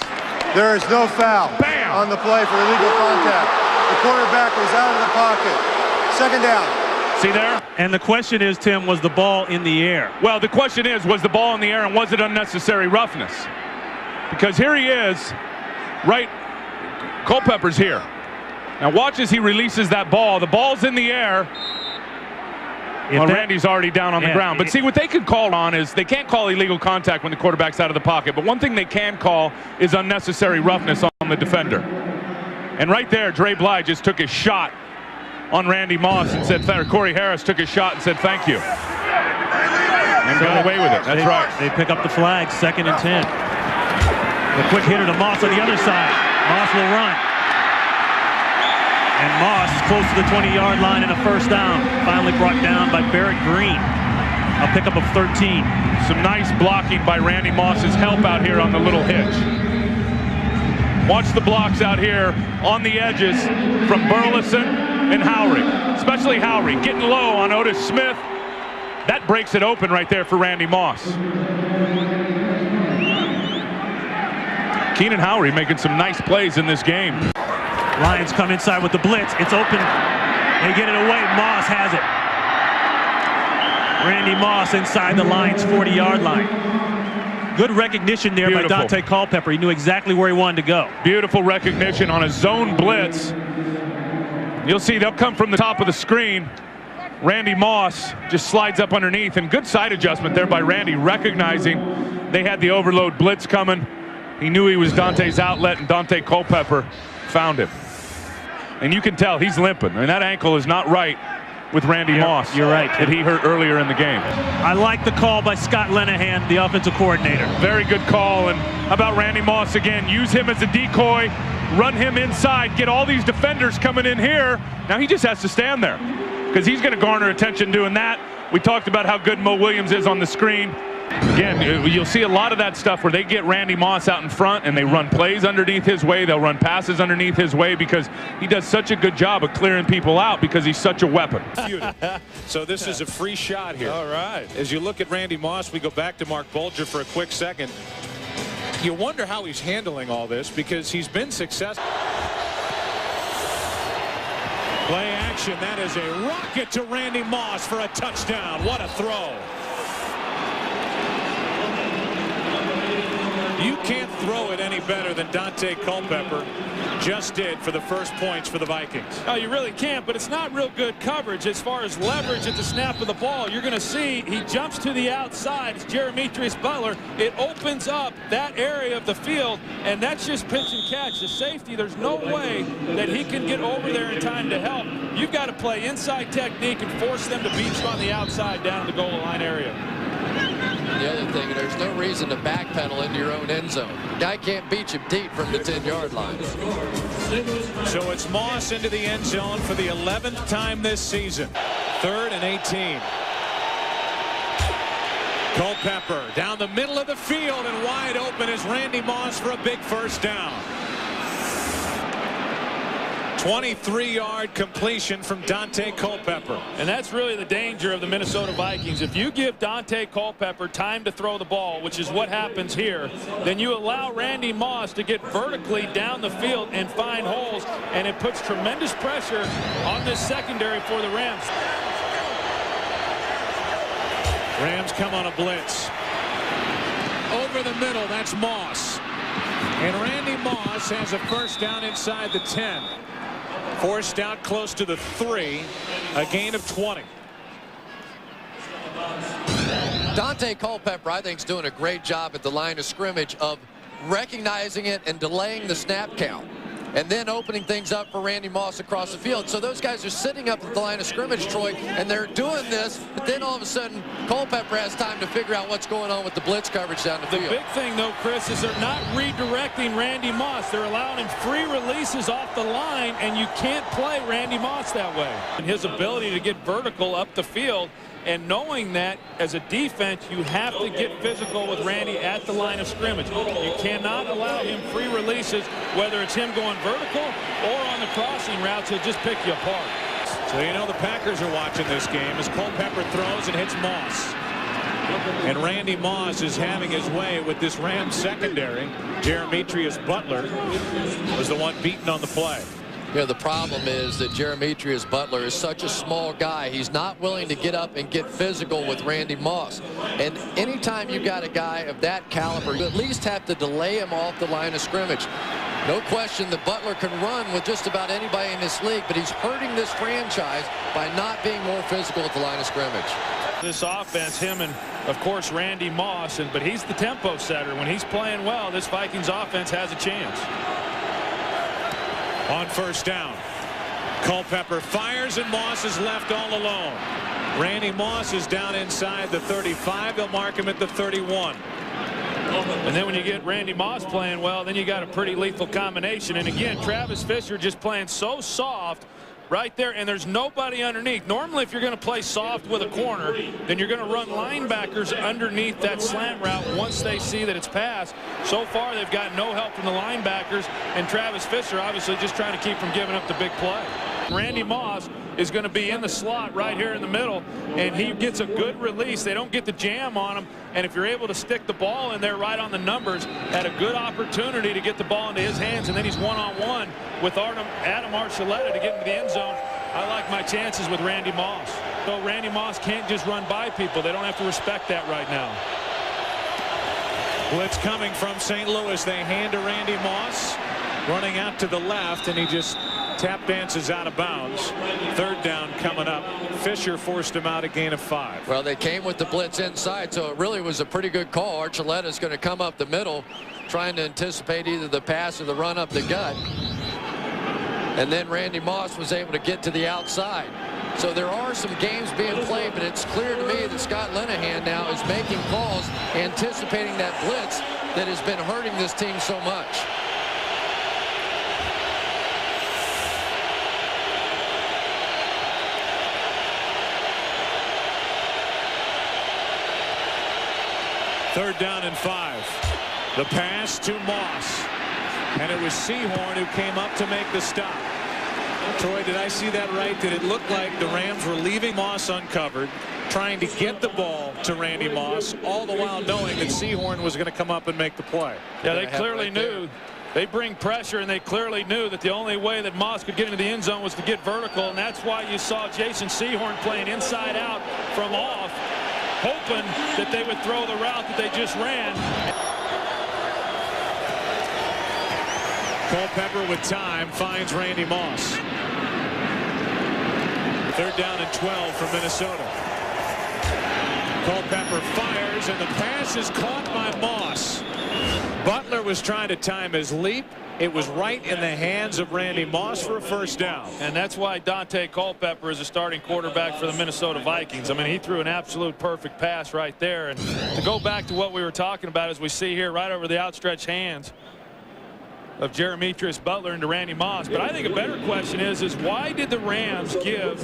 There is no foul Bam. On the play for illegal contact. The quarterback was out of the pocket. Second down. See there? And the question is, Tim, was the ball in the air? Well, the question is, was the ball in the air, and was it unnecessary roughness? Because here he is, right? Culpepper's here. Now watch as he releases that ball. The ball's in the air. Well, Randy's already down on the ground. But see, what they can call on is they can't call illegal contact when the quarterback's out of the pocket. But one thing they can call is unnecessary roughness on the defender. And right there, Dre Bly just took his shot on Randy Moss and said, Corey Harris took his shot and said, thank you. And got away with it. That's right. They pick up the flag, 2nd and 10. The quick hitter to Moss on the other side. Moss will run. And Moss is close to the 20-yard line and a first down. Finally brought down by Barrett Green. A pickup of 13. Some nice blocking by Randy Moss's help out here on the little hitch. Watch the blocks out here on the edges from Burleson and Howry. Especially Howry getting low on Otis Smith. That breaks it open right there for Randy Moss. Keenan Howry making some nice plays in this game. Lions come inside with the blitz. It's open. They get it away. Moss has it. Randy Moss inside the Lions' 40-yard line. Good recognition there by Dante Culpepper. He knew exactly where he wanted to go. Beautiful recognition on a zone blitz. You'll see they'll come from the top of the screen. Randy Moss just slides up underneath, and good side adjustment there by Randy, recognizing they had the overload blitz coming. He knew he was Dante's outlet, and Dante Culpepper found him. And you can tell he's limping. I mean, that ankle is not right with Randy Moss. You're right. That he hurt earlier in the game. I like the call by Scott Linehan, the offensive coordinator. Very good call. And how about Randy Moss again? Use him as a decoy, run him inside, get all these defenders coming in here. Now he just has to stand there because he's going to garner attention doing that. We talked about how good Mo Williams is on the screen. Again, you'll see a lot of that stuff where they get Randy Moss out in front and they run plays underneath his way. They'll run passes underneath his way because he does such a good job of clearing people out because he's such a weapon. So this is a free shot here. All right. As you look at Randy Moss, we go back to Mark Bulger for a quick second. You wonder how he's handling all this because he's been successful. Play action. That is a rocket to Randy Moss for a touchdown. What a throw. You can't throw it any better than Dante Culpepper just did for the first points for the Vikings. No, you really can't, but it's not real good coverage as far as leverage at the snap of the ball. You're going to see he jumps to the outside. It's Jeremitrius Butler. It opens up that area of the field, and that's just pitch and catch. The safety, there's no way that he can get over there in time to help. You've got to play inside technique and force them to beat you on the outside down the goal line area. The other thing, there's no reason to backpedal into your own end zone. Guy can't beat you deep from the 10-yard line. So it's Moss into the end zone for the 11th time this season. 3rd and 18. Culpepper down the middle of the field and wide open is Randy Moss for a big first down. 23-yard completion from Dante Culpepper. And that's really the danger of the Minnesota Vikings. If you give Dante Culpepper time to throw the ball, which is what happens here, then you allow Randy Moss to get vertically down the field and find holes, and it puts tremendous pressure on this secondary for the Rams. Rams come on a blitz. Over the middle, that's Moss. And Randy Moss has a first down inside the 10. Forced out close to the 3, a gain of 20. Dante Culpepper, I think, is doing a great job at the line of scrimmage of recognizing it and delaying the snap count, and then opening things up for Randy Moss across the field. So those guys are sitting up at the line of scrimmage, Troy, and they're doing this, but then all of a sudden Culpepper has time to figure out what's going on with the blitz coverage down the field. The big thing, though, Chris, is they're not redirecting Randy Moss. They're allowing him free releases off the line, and you can't play Randy Moss that way. And his ability to get vertical up the field, and knowing that as a defense you have to get physical with Randy at the line of scrimmage. You cannot allow him free releases, whether it's him going vertical or on the crossing routes. He'll just pick you apart. So you know the Packers are watching this game as Culpepper throws and hits Moss. And Randy Moss is having his way with this Rams secondary. Jeremitrius Butler was the one beaten on the play. You know, the problem is that Jeremitrius Butler is such a small guy. He's not willing to get up and get physical with Randy Moss. And anytime you got a guy of that caliber, you at least have to delay him off the line of scrimmage. No question that Butler can run with just about anybody in this league, but he's hurting this franchise by not being more physical at the line of scrimmage. This offense, him and, of course, Randy Moss, but he's the tempo setter. When he's playing well, this Vikings offense has a chance. On first down, Culpepper fires and Moss is left all alone. Randy Moss is down inside the 35. They'll mark him at the 31. And then when you get Randy Moss playing well, then you got a pretty lethal combination. And again, Travis Fisher just playing so soft right there, and there's nobody underneath. Normally, if you're going to play soft with a corner, then you're going to run linebackers underneath that slant route once they see that it's passed. So far, they've got no help from the linebackers, and Travis Fisher obviously just trying to keep from giving up the big play. Randy Moss is going to be in the slot right here in the middle, and he gets a good release. They don't get the jam on him, and if you're able to stick the ball in there right on the numbers, had a good opportunity to get the ball into his hands, and then he's one-on-one with Adam Archuleta to get into the end zone. I like my chances with Randy Moss. So Randy Moss can't just run by people. They don't have to respect that right now. Blitz coming from St. Louis. They hand to Randy Moss, running out to the left, and he just tap dances out of bounds. Third down coming up. Fisher forced him out, a gain of 5. Well, they came with the blitz inside, so it really was a pretty good call. Archuleta's going to come up the middle, trying to anticipate either the pass or the run up the gut. And then Randy Moss was able to get to the outside. So there are some games being played, but it's clear to me that Scott Linehan now is making calls, anticipating that blitz that has been hurting this team so much. 3rd down and 5. The pass to Moss. And it was Sehorn who came up to make the stop. Troy, did I see that right? Did it look like the Rams were leaving Moss uncovered, trying to get the ball to Randy Moss, all the while knowing that Sehorn was going to come up and make the play? Yeah, they clearly knew. They bring pressure, and they clearly knew that the only way that Moss could get into the end zone was to get vertical, and that's why you saw Jason Sehorn playing inside out from off, hoping that they would throw the route that they just ran. Culpepper with time finds Randy Moss. 3rd down and 12 for Minnesota. Culpepper fires, and the pass is caught by Moss. Butler was trying to time his leap. It was right in the hands of Randy Moss for a 1st down. And that's why Dante Culpepper is a starting quarterback for the Minnesota Vikings. I mean, he threw an absolute perfect pass right there. And to go back to what we were talking about, as we see here right over the outstretched hands of Jeremetrius Butler into Randy Moss. But I think a better question is why did the Rams give?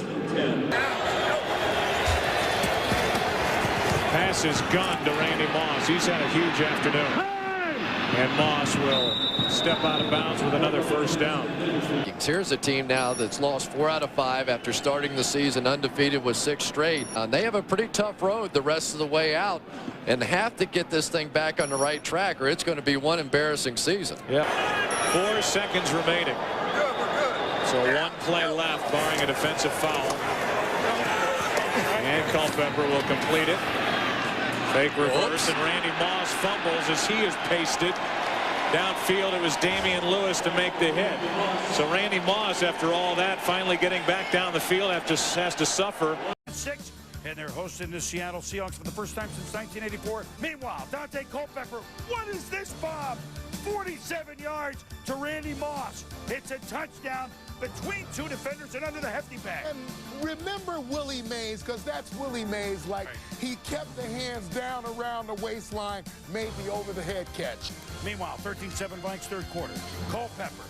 Pass is gun to Randy Moss. He's had a huge afternoon. And Moss will step out of bounds with another 1st down. Here's a team now that's lost 4 out of 5 after starting the season undefeated with 6 straight. They have a pretty tough road the rest of the way out and have to get this thing back on the right track, or it's going to be one embarrassing season. Yep. 4 seconds remaining. So 1 play left, barring a defensive foul. And Culpepper will complete it. Fake reverse, and Randy Moss fumbles as he is pasted. Downfield, it was Damian Lewis to make the hit. So Randy Moss, after all that, finally getting back down the field after has to suffer. 6, and they're hosting the Seattle Seahawks for the first time since 1984. Meanwhile, Dante Culpepper, what is this bomb? 47 yards to Randy Moss. It's a touchdown between 2 defenders and under the hefty bag. And remember Willie Mays, because that's Willie Mays. Like, he kept the hands down around the waistline, made the over-the-head catch. Meanwhile, 13-7 Vikings 3rd quarter. Culpepper.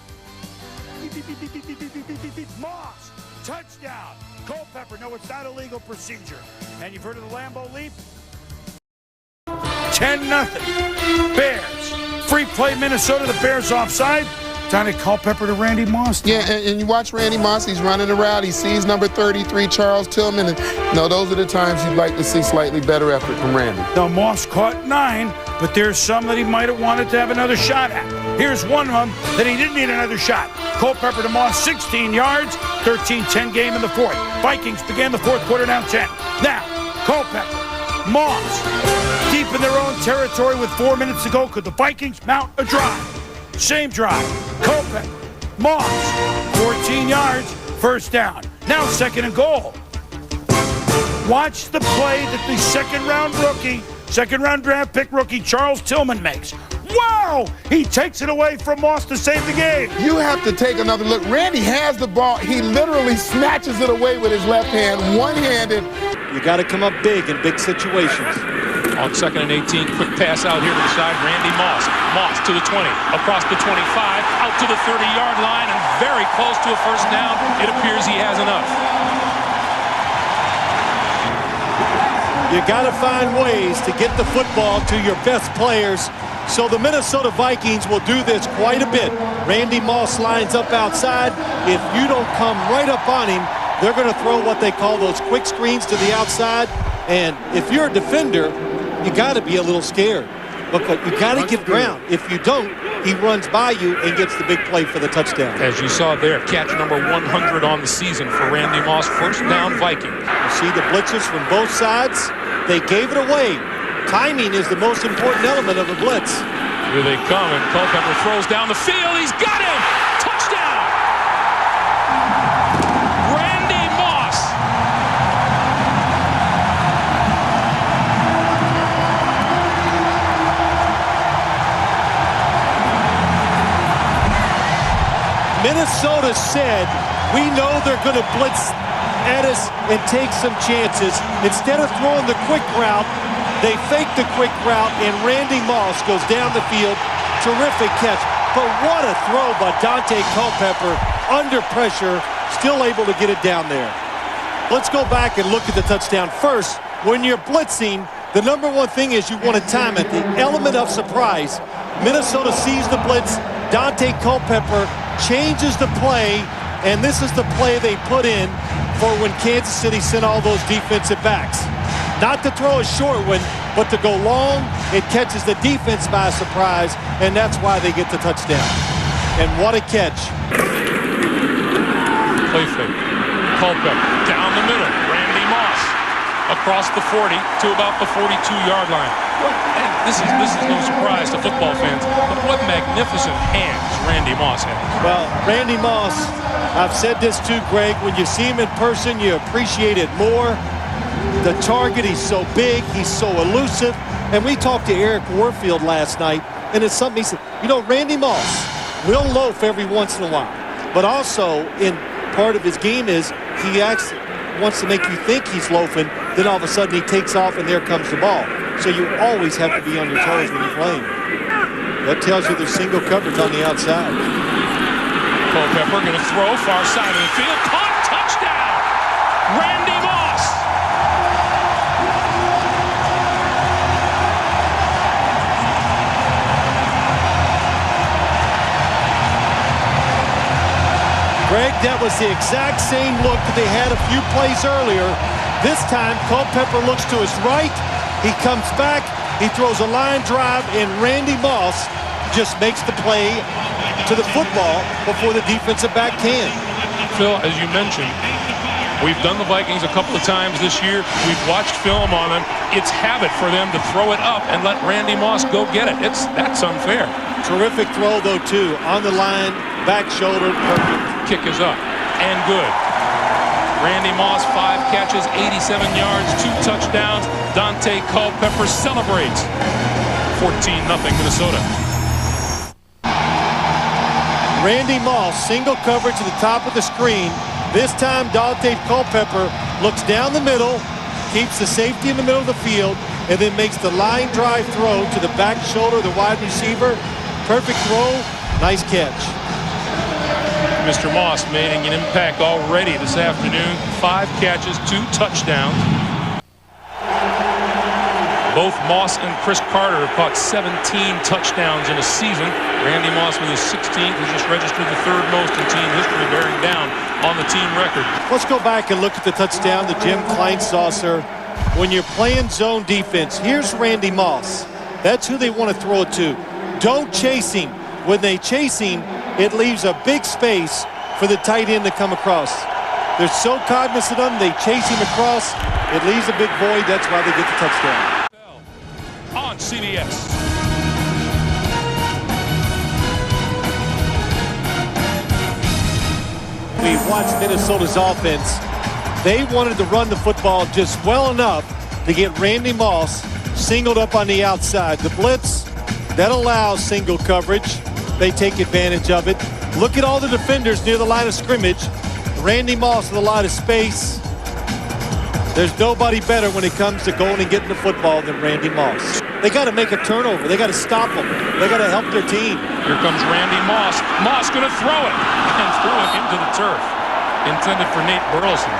Moss. Touchdown. Culpepper. No, it's not a legal procedure. And you've heard of the Lambeau Leap? 10-0. Bears. Free play Minnesota. The Bears offside. Dante Culpepper to Randy Moss. Yeah, and you watch Randy Moss. He's running around. He sees number 33, Charles Tillman. And no, those are the times you'd like to see slightly better effort from Randy. Now, Moss caught 9, but there's some that he might have wanted to have another shot at. Here's one of them that he didn't need another shot. Culpepper to Moss, 16 yards, 13-10 game in the 4th. Vikings began the 4th quarter down 10. Now, Culpepper, Moss, deep in their own territory with 4 minutes to go. Could the Vikings mount a drive? Same drive. Culpepper, Moss, 14 yards, 1st down. Now 2nd and goal. Watch the play that the 2nd-round draft pick rookie Charles Tillman makes. Wow! He takes it away from Moss to save the game. You have to take another look. Randy has the ball. He literally snatches it away with his left hand, one-handed. You got to come up big in big situations. On 2nd and 18, quick pass out here to the side. Randy Moss. Moss to the 20, across the 25, out to the 30-yard line, and very close to a 1st down. It appears he has enough. You got to find ways to get the football to your best players. So the Minnesota Vikings will do this quite a bit. Randy Moss lines up outside. If you don't come right up on him, they're going to throw what they call those quick screens to the outside. And if you're a defender, you got to be a little scared. But you got to give ground. If you don't, he runs by you and gets the big play for the touchdown. As you saw there, catch number 100 on the season for Randy Moss. 1st down Viking. You see the blitzes from both sides. They gave it away. Timing is the most important element of a blitz. Here they come, and Culpepper throws down the field. He's got him! Touchdown! Randy Moss. Minnesota said, we know they're going to blitz at us and take some chances. Instead of throwing the quick route, they fake the quick route, and Randy Moss goes down the field. Terrific catch. But what a throw by Dante Culpepper. Under pressure, still able to get it down there. Let's go back and look at the touchdown. First, when you're blitzing, The number one thing is you want to time it. The element of surprise. Minnesota sees the blitz. Dante Culpepper changes the play, and this is the play they put in for when Kansas City sent all those defensive backs. Not to throw a short one, but to go long. It catches the defense by surprise, and that's why they get the touchdown. And what a catch. Play fake. Culpepper down the middle. Randy Moss across the 40 to about the 42-yard line. And this is no surprise to football fans, but what magnificent hands Randy Moss has. Well, Randy Moss, I've said this too, Greg, when you see him in person, you appreciate it more. The target, he's so big, he's so elusive. And we talked to Eric Warfield last night, and it's something he said, you know, Randy Moss will loaf every once in a while, but also in part of his game is he actually wants to make you think he's loafing, then all of a sudden he takes off and there comes the ball. So you always have to be on your toes when you're playing. That tells you there's single coverage on the outside. Culpepper going to throw far side of the field. Caught, touchdown! Randy Moss! Greg, that was the exact same look that they had a few plays earlier. This time, Culpepper looks to his right. He comes back. He throws a line drive, and Randy Moss just makes the play to the football before the defensive back can. Phil, as you mentioned, we've done the Vikings a couple of times this year. We've watched film on them. It's habit for them to throw it up and let Randy Moss go get it. That's unfair. Terrific throw, though, too. On the line, back shoulder, perfect. Kick is up and good. Randy Moss, 5 catches, 87 yards, 2 touchdowns. Dante Culpepper celebrates. 14-0 Minnesota. Randy Moss, single coverage at the top of the screen. This time, Dante Culpepper looks down the middle, keeps the safety in the middle of the field, and then makes the line drive throw to the back shoulder of the wide receiver. Perfect throw, nice catch. Mr. Moss making an impact already this afternoon. 5 catches, 2 touchdowns. Both Moss and Chris Carter have caught 17 touchdowns in a season. Randy Moss with his 16th has just registered the 3rd most in team history, bearing down on the team record. Let's go back and look at the touchdown to Jim Kleinsaucer. When you're playing zone defense, here's Randy Moss. That's who they want to throw it to. Don't chase him. When they chase him, it leaves a big space for the tight end to come across. They're so cognizant of him, they chase him across. It leaves a big void. That's why they get the touchdown. On CBS. We watched Minnesota's offense. They wanted to run the football just well enough to get Randy Moss singled up on the outside. The blitz, that allows single coverage. They take advantage of it. Look at all the defenders near the line of scrimmage. Randy Moss with a lot of space. There's nobody better when it comes to going and getting the football than Randy Moss. They got to make a turnover. They got to stop them. They got to help their team. Here comes Randy Moss. Moss going to throw it and throw it into the turf. Intended for Nate Burleson.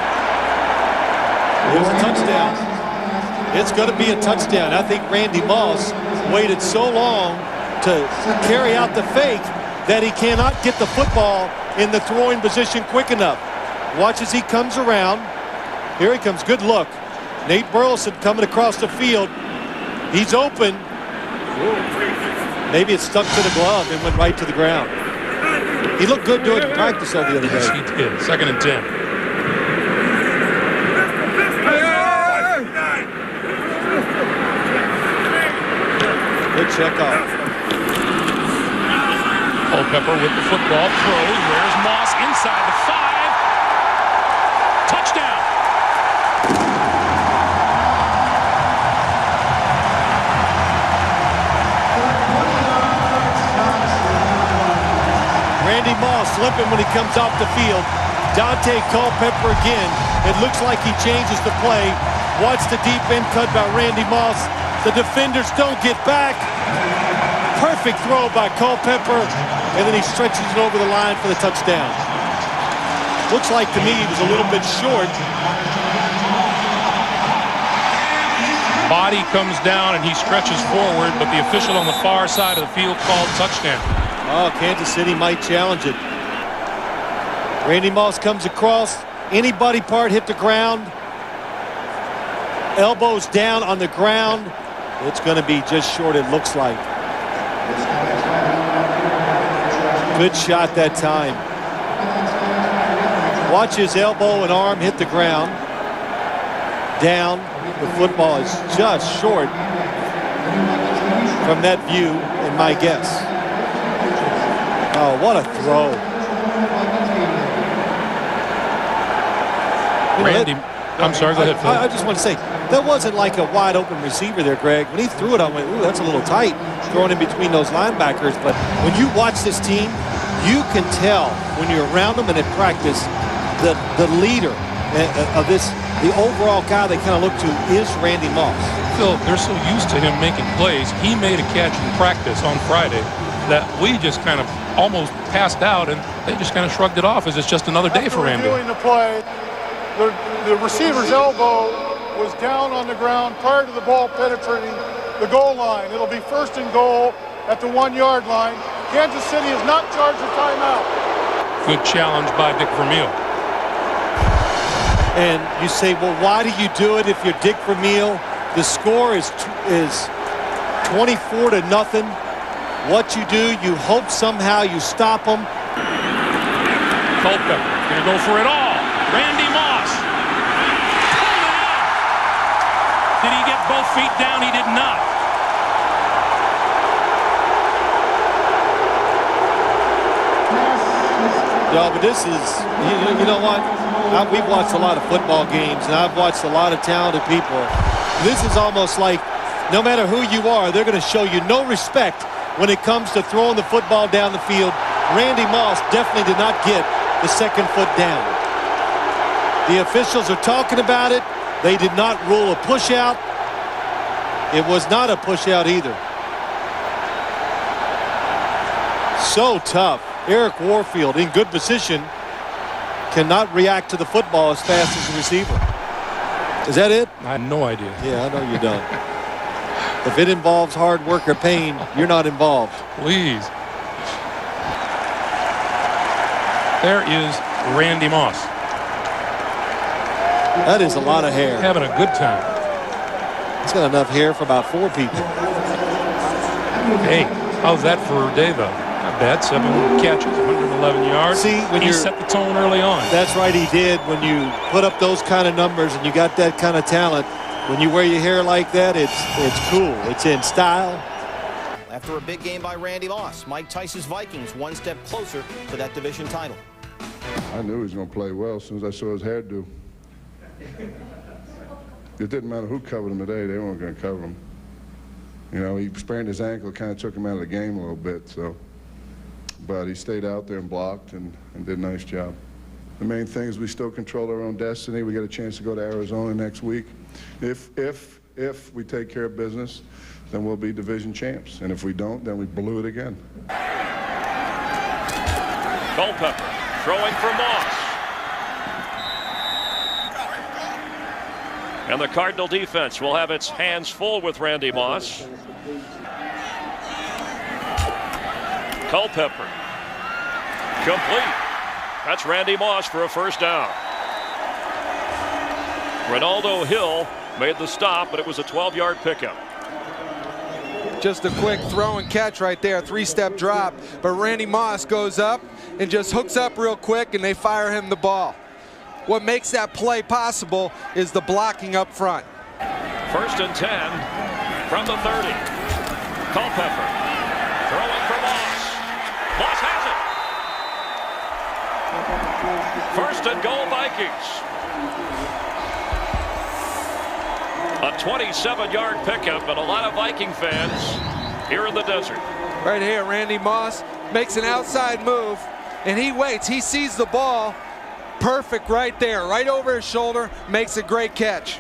Here's a touchdown. It's going to be a touchdown. I think Randy Moss waited so long to carry out the fake that he cannot get the football in the throwing position quick enough. Watch as he comes around. Here he comes. Good look. Nate Burleson coming across the field. He's open. Maybe it stuck to the glove and went right to the ground. He looked good doing practice the other day. Yes, he did. 2nd and 10. Good check off. Culpepper with the football, throws. Where's Moss inside the 5? Touchdown. Randy Moss slipping when he comes off the field. Dante Culpepper again. It looks like he changes the play. Watch the deep end cut by Randy Moss. The defenders don't get back. Perfect throw by Culpepper, and then he stretches it over the line for the touchdown. Looks like to me he was a little bit short. body comes down and he stretches forward, but the official on the far side of the field called touchdown. Oh, Kansas City might challenge it. Randy Moss comes across. Any body part hit the ground. Elbows down on the ground. It's going to be just short, it looks like. Good shot that time. Watch his elbow and arm hit the ground. Down. The football is just short from that view, in my guess. Oh, what a throw. Randy, I'm sorry, go ahead, Phil. I just want to say, that wasn't like a wide open receiver there, Greg. When he threw it, I went, ooh, that's a little tight, throwing in between those linebackers. But when you watch this team, you can tell when you're around them and in practice, the leader of this, the overall guy they kind of look to is Randy Moss. Phil, they're so used to him making plays. He made a catch in practice on Friday that we just kind of almost passed out, and they just kind of shrugged it off as it's just another day for Randy. Doing the play, the receiver's elbow was down on the ground prior to the ball penetrating the goal line. It'll be 1st and goal at the 1-yard line. Kansas City is not charged a timeout. Good challenge by Dick Vermeil. And you say, well, why do you do it if you're Dick Vermeil? The score is 24-0. What you do, you hope somehow you stop them. Culpepper gonna go for it all. Randy Moss. Did he get both feet down? He did not. No, but this is, you know what? We've watched a lot of football games, and I've watched a lot of talented people. This is almost like, no matter who you are, they're going to show you no respect when it comes to throwing the football down the field. Randy Moss definitely did not get the 2nd foot down. The officials are talking about it. They did not rule a push out. It was not a push out either. So tough. Eric Warfield in good position cannot react to the football as fast as the receiver. Is that it? I have no idea. Yeah, I know you don't. If it involves hard work or pain, you're not involved. Please. There is Randy Moss. That is a lot of hair. Having a good time. It's got enough hair for about 4 people. Hey, how's that for a day, though? Not bad. 7 catches, 111 yards. See, when he set the tone early on. That's right, he did. When you put up those kind of numbers and you got that kind of talent, when you wear your hair like that, it's cool. It's in style. After a big game by Randy Moss, Mike Tice's Vikings 1 step closer to that division title. I knew he was going to play well as soon as I saw his hairdo. It didn't matter who covered him today. They weren't going to cover him. You know, he sprained his ankle, kind of took him out of the game a little bit. So, but he stayed out there and blocked and did a nice job. The main thing is we still control our own destiny. We get a chance to go to Arizona next week. If we take care of business, then we'll be division champs. And if we don't, then we blew it again. Culpepper throwing for Moss. And the Cardinal defense will have its hands full with Randy Moss. Culpepper. Complete. That's Randy Moss for a 1st down. Ronaldo Hill made the stop, but it was a 12-yard pickup. Just a quick throw and catch right there, 3-step drop. But Randy Moss goes up and just hooks up real quick, and they fire him the ball. What makes that play possible is the blocking up front. 1st and 10 from the 30. Culpepper throwing for Moss. Moss has it. 1st and goal, Vikings. A 27-yard pickup, and a lot of Viking fans here in the desert. Right here, Randy Moss makes an outside move, and he waits. He sees the ball. Perfect right there, right over his shoulder, makes a great catch.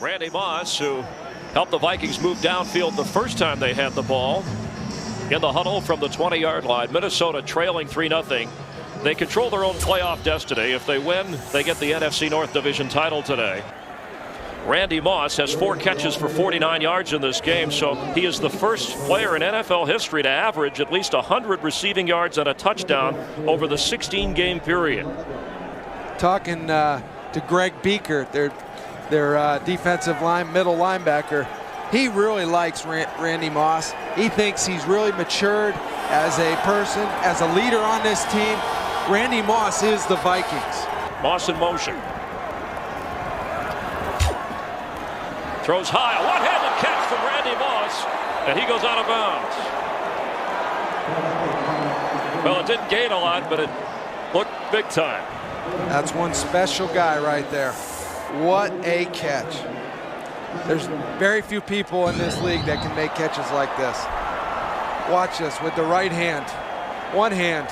Randy Moss, who helped the Vikings move downfield the first time they had the ball. In the huddle from the 20-yard line, Minnesota trailing 3-0. They control their own playoff destiny. If they win, they get the NFC North Division title today. Randy Moss has 4 catches for 49 yards in this game, so he is the first player in NFL history to average at least 100 receiving yards and a touchdown over the 16-game period. Talking to Greg Beaker, their defensive middle linebacker, he really likes Randy Moss. He thinks he's really matured as a person, as a leader on this team. Randy Moss is the Vikings. Moss in motion. Throws high, a one-handed catch from Randy Moss, and he goes out of bounds. Well, it didn't gain a lot, but it looked big time. That's one special guy right there. What a catch. There's very few people in this league that can make catches like this. Watch this with the right hand. One hand.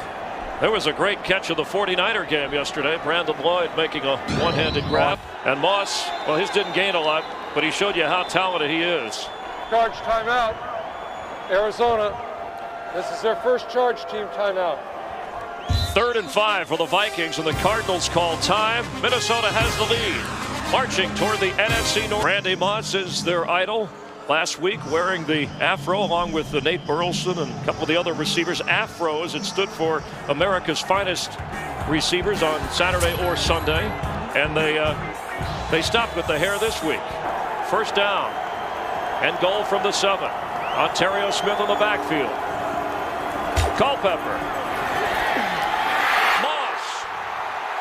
There was a great catch of the 49er game yesterday. Brandon Lloyd making a one-handed grab. And Moss, well, his didn't gain a lot, but he showed you how talented he is. Charge timeout. Arizona. This is their first charge team timeout. 3rd and 5 for the Vikings, and the Cardinals call time. Minnesota has the lead. Marching toward the NFC North. Randy Moss is their idol. Last week wearing the afro along with Nate Burleson and a couple of the other receivers. Afros, it stood for America's finest receivers on Saturday or Sunday. And they stopped with the hair this week. First down and goal from the 7. Ontario Smith on the backfield. Culpepper. Moss.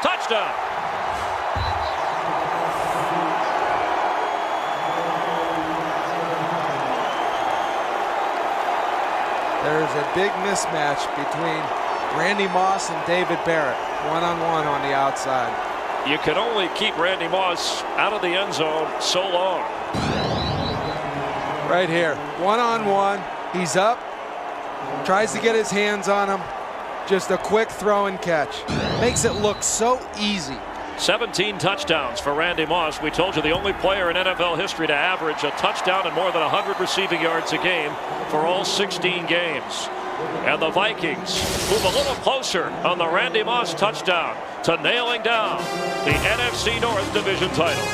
Touchdown. There's a big mismatch between Randy Moss and David Barrett, one-on-one on the outside. You can only keep Randy Moss out of the end zone so long. Right here, one-on-one, he's up, tries to get his hands on him, just a quick throw and catch. Makes it look so easy. 17 touchdowns for Randy Moss. We told you the only player in NFL history to average a touchdown and more than 100 receiving yards a game for all 16 games. And the Vikings move a little closer on the Randy Moss touchdown to nailing down the NFC North Division title.